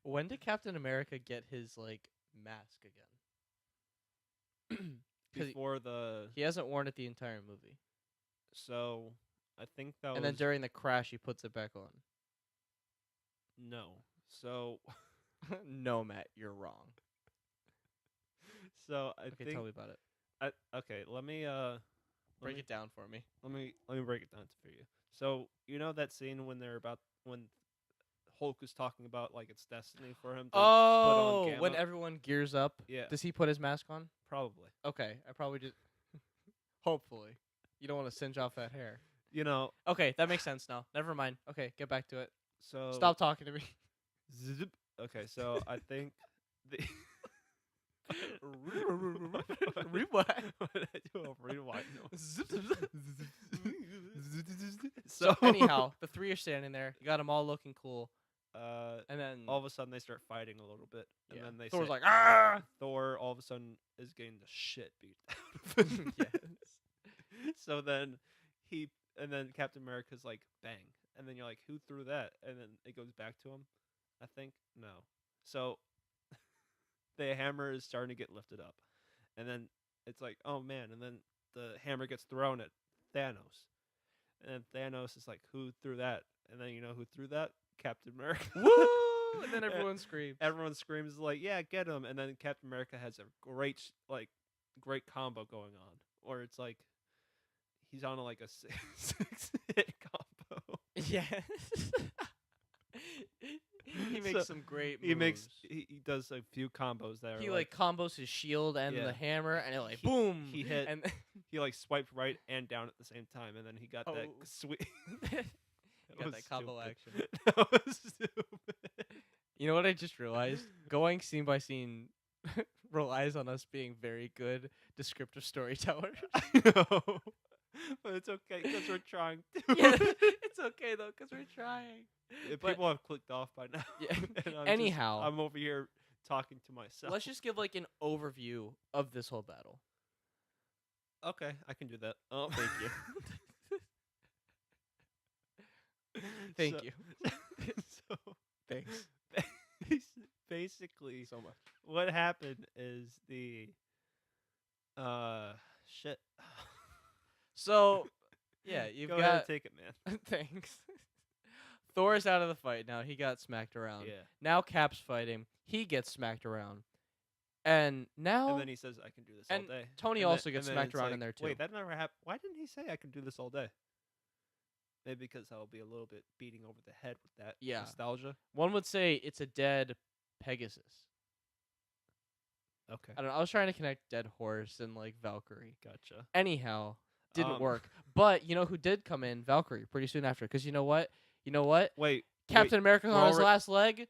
When did Captain America get his like mask again? 'Cause Before he hasn't worn it the entire movie, so I think that and was then during the crash he puts it back on. no. So No, Matt, you're wrong. so I Okay, think tell me about it. okay, let me Break it down for me. let me break it down for you. So you know that scene when when Hulk is talking about like it's destiny for him to Oh, when Gamma? everyone gears up, Yeah, does he put his mask on? probably. Okay, I probably just. Hopefully, you don't want to singe off that hair. You know, Okay, that makes sense now. Never mind. Okay, get back to it. so Stop talking to me. Zip. Okay, so I think the Rewind. What did I do? A rewind. So anyhow, the three are standing there. You got them all looking cool, uh, and then all of a sudden they start fighting a little bit, and yeah, then they Thor's say, like, ah. Thor all of a sudden is getting the shit beat out of him. Yes. So then then Captain America's like bang, and then you're like, who threw that? And then it goes back to him. I think no. So the hammer is starting to get lifted up, and then it's like, oh man, and then the hammer gets thrown at Thanos, and then Thanos is like, who threw that? And then you know who threw that? Captain America. Woo! And then everyone screams. Everyone screams like, yeah, get him, and then Captain America has a great combo going on, or it's like he's on like a six hit combo. Yeah. He makes So, some great He moves. he does a few combos that are He like combos his shield and Yeah. the hammer, and it like He- boom. he hit- and he like swiped right and down at the same time, and then he got that Oh. sweet. You got was that combo stupid. action. That was stupid. You know what I just realized? Going scene by scene relies on us being very good descriptive storytellers. I know, but it's okay because we're trying to. Yeah, it's okay though, cause we're trying. If but- people have clicked off by now. Yeah. and Anyhow. I'm over here talking to myself. Let's just give like an overview of this whole battle. Okay, I can do that. Thank you. Thank So- you. So Thanks basically, so much. what happened is the shit. So, yeah, you've Go ahead and got. take it, man. Thanks. Thor's out of the fight now. He got smacked around. Yeah. Now Cap's fighting. He gets smacked around. And now And then he says, "I can do this all and day." Tony And then- also gets and then smacked it's around in like, there too. Wait, that never happened. Why didn't he say, "I can do this all day"? Maybe because I'll be a little bit beating over the head with that Yeah. nostalgia. one would say it's a dead Pegasus. Okay, I don't know. I was trying to connect dead horse and like Valkyrie. gotcha. Anyhow, didn't Um, work. But you know who did come in? Valkyrie pretty soon after. Because you know what? You know what? Wait, Captain America's we're on his alre- last leg.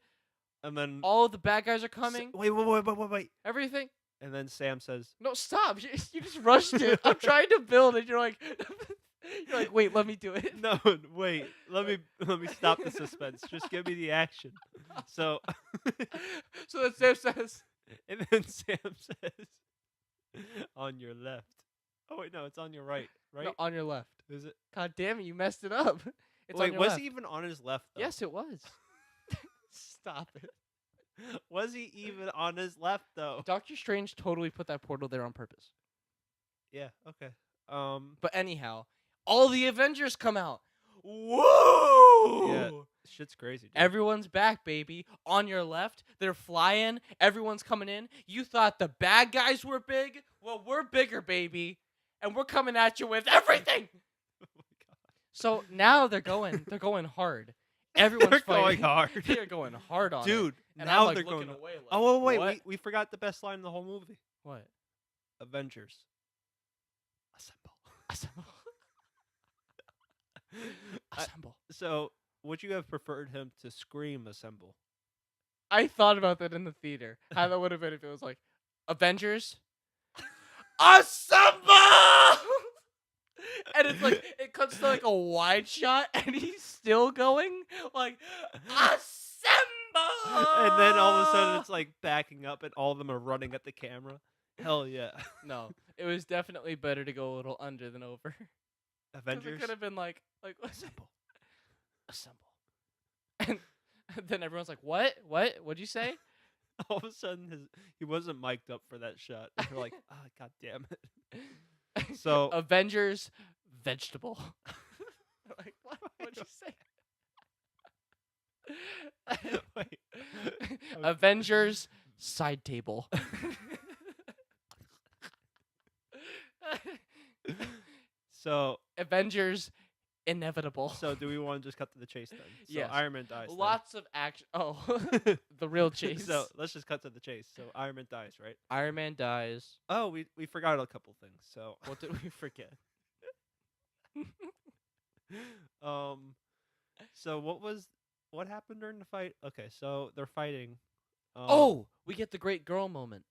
and then All of the bad guys are coming. Wait. Everything. And then Sam says, No, stop! You just rushed it. I'm trying to build, and you're like, wait, let me do it. "No, wait. Let me stop the suspense. Just give me the action." So, So then Sam says, and then Sam says, "On your left." Oh wait, no, it's on your right. Right? "No, on your left." Is it? God damn it, you messed it up. It's on Wait, your was left. he even on his left? Though? Yes, it was. Stop it. Was he even on his left though? Doctor Strange totally put that portal there on purpose. Yeah. Okay. But anyhow, all the Avengers come out. Whoa! Yeah. Shit's crazy. Dude. Everyone's back, baby. On your left, they're flying. Everyone's coming in. You thought the bad guys were big? Well, we're bigger, baby. And we're coming at you with everything. Oh my god. So now they're going hard. Everyone's They're fighting. going hard. They're going hard on it. Dude, And now I'm like they're looking going. away like, Oh wait, what? we forgot the best line in the whole movie. What? Avengers. Assemble. Assemble. Assemble. So, would you have preferred him to scream "Assemble"? I thought about that in the theater. How that would have been if it was like Avengers. Assemble! And it's like it cuts to like a wide shot, and he's still going like assemble. And then all of a sudden, it's like backing up, and all of them are running at the camera. Hell yeah! No, it was definitely better to go a little under than over. 'Cause Avengers. it could have been like Assemble. assemble. And then everyone's like, "What? What? What'd you say?" All of a sudden, he wasn't mic'd up for that shot. And we're like, "Ah, god damn it!" So Avengers vegetable. Like what? What'd you say? Wait. Avengers side table. So Avengers inevitable. so do we want to just cut to the chase then? So Yes. Iron Man dies. then. Lots of action. Oh, the real chase. So let's just cut to the chase. So Iron Man dies, right? Iron Man dies. Oh, we forgot a couple things. So What did we forget? so what happened during the fight? Okay, so they're fighting. Oh, we get the great girl moment.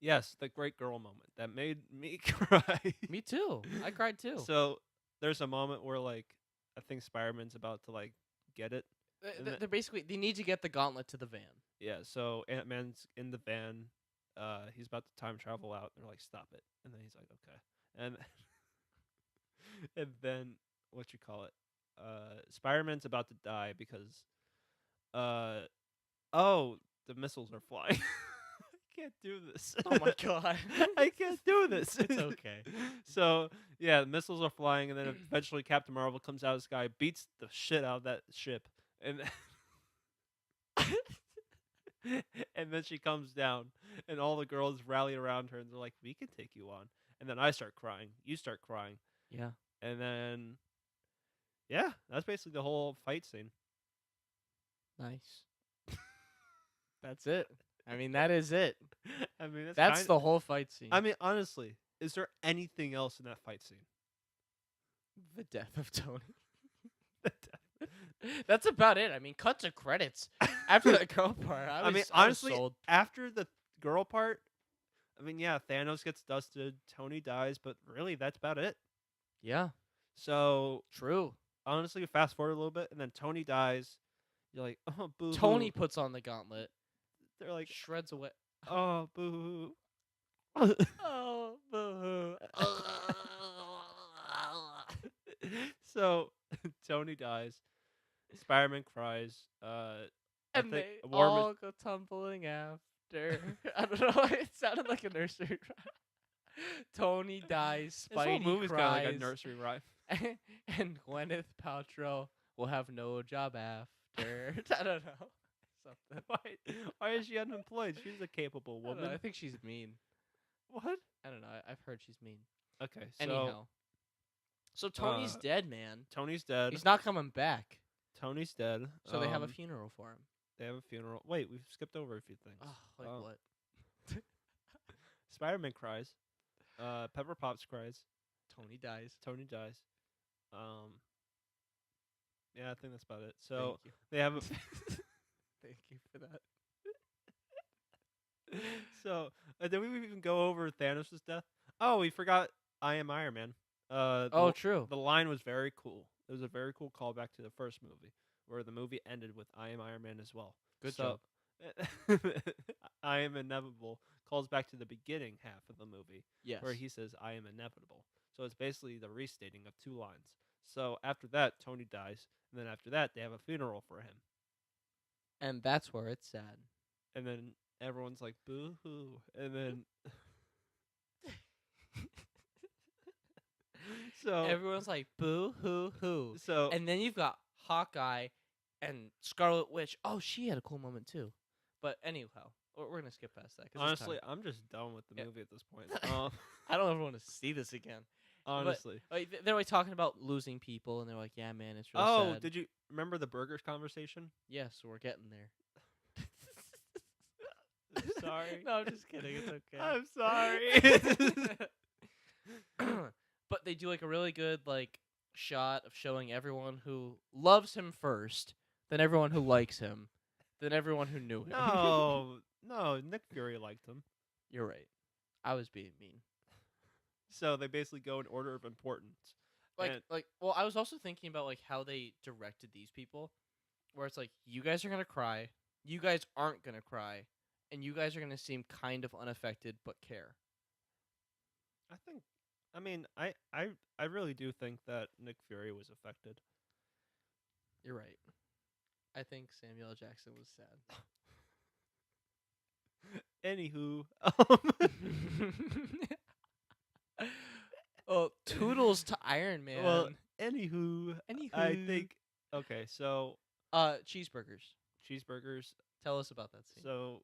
yes, the great girl moment that made me cry. Me too. I cried too. So there's a moment where like I think Spider-Man's about to like get it. They're basically they need to get the gauntlet to the van. Yeah, so Ant-Man's in the van. He's about to time travel out. They're like, "Stop it!" And then he's like, "Okay." And and then what you call it? Spider-Man's about to die because the missiles are flying. can't do this. Oh my god. I can't do this. It's okay. So yeah, the missiles are flying, and then eventually Captain Marvel comes out of the sky, beats the shit out of that ship, and and then she comes down, and all the girls rally around her, and they're like, "We can take you on." And then I start crying. You start crying, Yeah. and then yeah, that's basically the whole fight scene. Nice. That's it. I mean, that is it. I mean, That's the whole fight scene. I mean, honestly, is there anything else in that fight scene? The death of Tony. That's about it. I mean, cut to credits after that girl part. I mean, was honestly, sold. after the girl part, I mean, yeah, Thanos gets dusted, Tony dies, but really, that's about it. Yeah, So true. honestly, fast forward a little bit, and then Tony dies. You're like, oh, boo. Tony puts on the gauntlet, They're like, shreds away. oh, boo. Oh, boo. So Tony dies. Spider-Man cries. And think they War all go tumbling after. I don't know. It sounded like a nursery rhyme. Tony dies. This whole Spidey movie's kind of like a cries. nursery rhyme. And Gwyneth Paltrow will have no job after. I don't know. Something. Why is she unemployed? She's a capable I don't know, woman. I think she's mean. What? I don't know. I've heard she's mean. Okay, so Anyhow. So Tony's dead, man. Tony's dead. He's not coming back. Tony's dead. So they have a funeral for him. They have a funeral. Wait, we've skipped over a few things. Oh, like Oh. what? Spider-Man cries. Pepper Potts cries. Tony dies. Tony dies. Yeah, I think that's about it. So Thank you. they have a. Thank you for that. So did we even go over Thanos' death? Oh, we forgot. I am Iron Man. True. The line was very cool. It was a very cool callback to the first movie, where the movie ended with "I am Iron Man" as well. Good job. I am inevitable calls back to the beginning half of the movie, Yes. where he says "I am inevitable." So it's basically the restating of two lines. So after that, Tony dies, and then after that, they have a funeral for him, And that's where it's sad. and then everyone's like "boo hoo," and then. So Everyone's like, boo, hoo, hoo. So And then you've got Hawkeye and Scarlet Witch. Oh, she had a cool moment too. But anyhow, we're going to skip past that. 'cause it's honestly, time. I'm just done with the Yeah. movie at this point. I don't ever want to see this again. Honestly. Like, they're like talking about losing people, and they're like, yeah, man, it's really Oh, sad. did you remember the burgers conversation? Yes, we're getting there. Sorry. No, I'm just kidding. It's okay. I'm sorry. But they do like a really good like shot of showing everyone who loves him first, then everyone who likes him, then everyone who knew him. No, Nick Fury liked him. You're right. I was being mean. So they basically go in order of importance. And- Well, I was also thinking about like how they directed these people, where it's like you guys are gonna cry, you guys aren't gonna cry, and you guys are gonna seem kind of unaffected but care. I really do think that Nick Fury was affected. You're right. I think Samuel L. Jackson was sad. Anywho, Oh, toodles to Iron Man. well, anywho, I think okay, so cheeseburgers. cheeseburgers. Tell us about that scene. So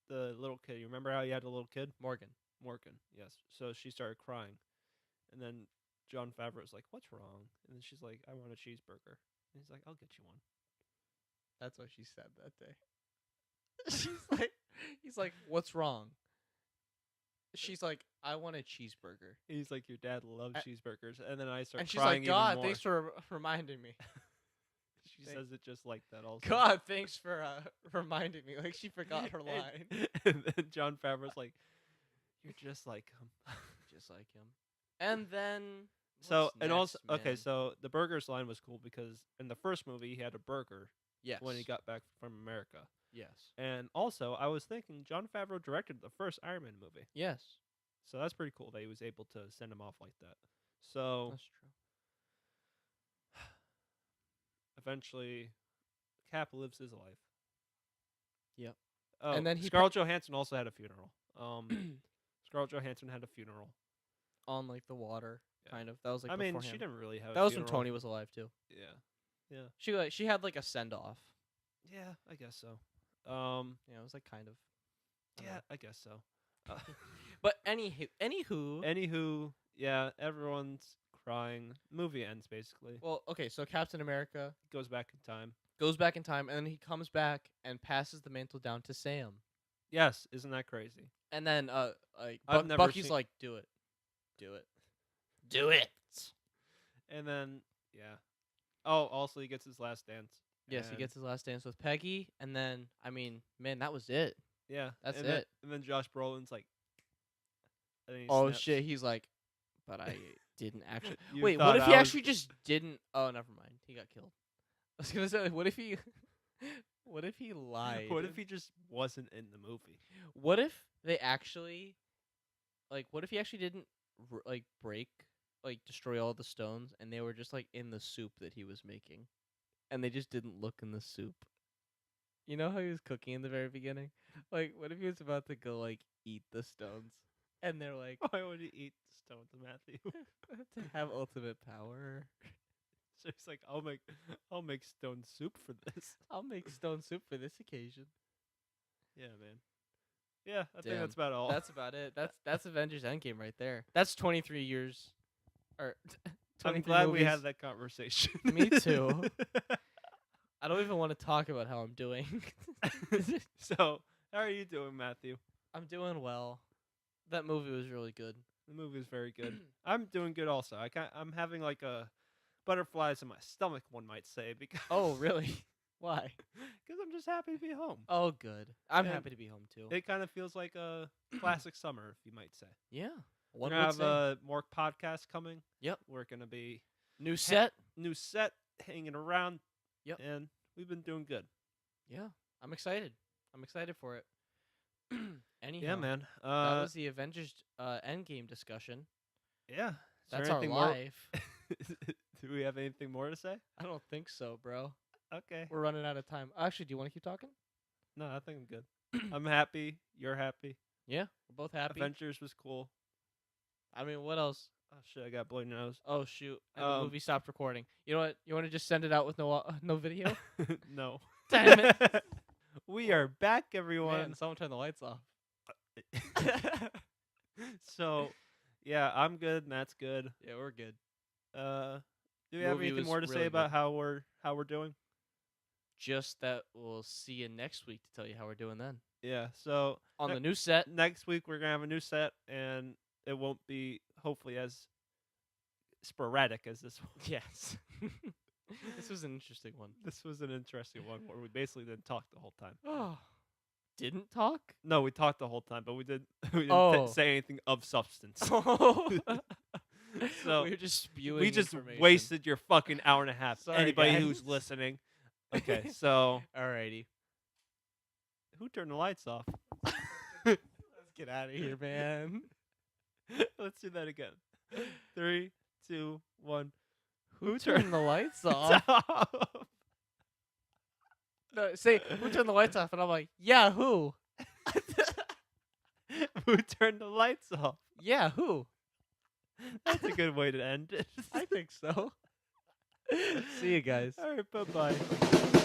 the little kid, you remember how you had a little kid? Morgan. Morgan, yes. So she started crying. And then John Favreau's like, "What's wrong?" And then she's like, "I want a cheeseburger." And he's like, "I'll get you one." That's what she said that day. He's like, what's wrong? She's like, I want a cheeseburger. And he's like, "Your dad loves cheeseburgers." And then I start And she's crying like, God, even more. thanks for reminding me. She says it just like that also. God, thanks for reminding me. Like she forgot her line. And then John Favreau's like, "You're just like him." Just like him. And then So what's and also next, okay, man? so the burgers line was cool because in the first movie he had a burger yes. when he got back from America. Yes. And also I was thinking John Favreau directed the first Iron Man movie. Yes. So that's pretty cool that he was able to send him off like that. So That's true. eventually Cap lives his life. Yep. Oh, And then he Scarlett Johansson also had a funeral. Scarlett Johansson had a funeral. on like the water, Yeah. kind of. That was like I mean, beforehand. she didn't really have. That a was when funeral. Tony was alive too. Yeah. She she had like a send off. Yeah, I guess so. Yeah, it was like kind of. I don't Yeah, know. I guess so. But anywho. Anywho, yeah, everyone's crying. Movie ends basically. Well, okay, so Captain America Goes back in time. goes back in time, and then he comes back and passes the mantle down to Sam. Yes, isn't that crazy? And then like I've never Bucky's seen- like, do it, do it. And then yeah. Oh, also he gets his last dance. Yes, he And- gets his last dance with Peggy, and then I mean, man, that was it. Yeah, That's and then- it. and then Josh Brolin's like. and then he Oh snaps. shit, he's like, but I didn't actually. You Wait, thought what if I he was- actually just didn't? Oh, never mind. He got killed. I was gonna say, what if he, what if he lied? What if he just wasn't in the movie? What if they actually, like, what if he actually didn't like break, like destroy all the stones, and they were just like in the soup that he was making, and they just didn't look in the soup. You know how he was cooking in the very beginning? Like, what if he was about to go like eat the stones, and they're like Why would he eat the stones, Matthew? to have ultimate power? So he's like, I'll make stone soup for this. I'll make stone soup for this occasion. Yeah, man. Yeah, I think Damn. that's about all. That's about it. That's Avengers Endgame right there. That's 23 years. Or I'm 23 glad we movies. had that conversation. Me too. I don't even want to talk about how I'm doing. So, how are you doing, Matthew? I'm doing well. That movie was really good. The movie is very good. I'm doing good also. I'm having like a butterflies in my stomach, one might say, because Oh, really? Why? I'm just happy to be home. Oh, good. I'm And happy to be home too. It kind of feels like a classic summer, if you might say. Yeah. We're One gonna would have say. more podcasts coming. Yep. We're gonna be New set. new set hanging around. Yep. And we've been doing good. Yeah. I'm excited. I'm excited for it. Anyhow. Yeah, man. That was the Avengers Endgame discussion. Yeah. Is there That's our anything more- life. Do we have anything more to say? I don't think so, bro. Okay. We're running out of time. Actually, do you want to keep talking? No, I think I'm good. I'm happy. You're happy. Yeah, we're both happy. Adventures was cool. I mean, what else? Oh shit, I got bloody nose. Oh shoot! And the Um, movie stopped recording. You know what? You want to just send it out with no video? No. Damn it! We are back, everyone. Man, someone turn the lights off. So, yeah, I'm good. Matt's good. Yeah, we're good. Do we have Movie anything was more to say really about good. how we're doing? Just that we'll see you next week to tell you how we're doing then. Yeah. So On Ne- the new set. next week we're gonna have a new set, and it won't be hopefully as sporadic as this one. Yes. This was an interesting one. This was an interesting one where we basically didn't talk the whole time. Oh. Didn't talk? No, we talked the whole time, but we didn't Oh. say anything of substance. So, we were just spewing. We just information. wasted your fucking hour and a half. Sorry, Anybody guys. who's listening. Okay, so Alrighty. who turned the lights off? Let's get out of here, man. Let's do that again. 3, 2, 1. Who turned the lights off? Stop. No, say who turned the lights off, and I'm like, yeah, who? Who turned the lights off? Yeah, who? That's a good way to end it. I think so. See you guys. All right, bye-bye.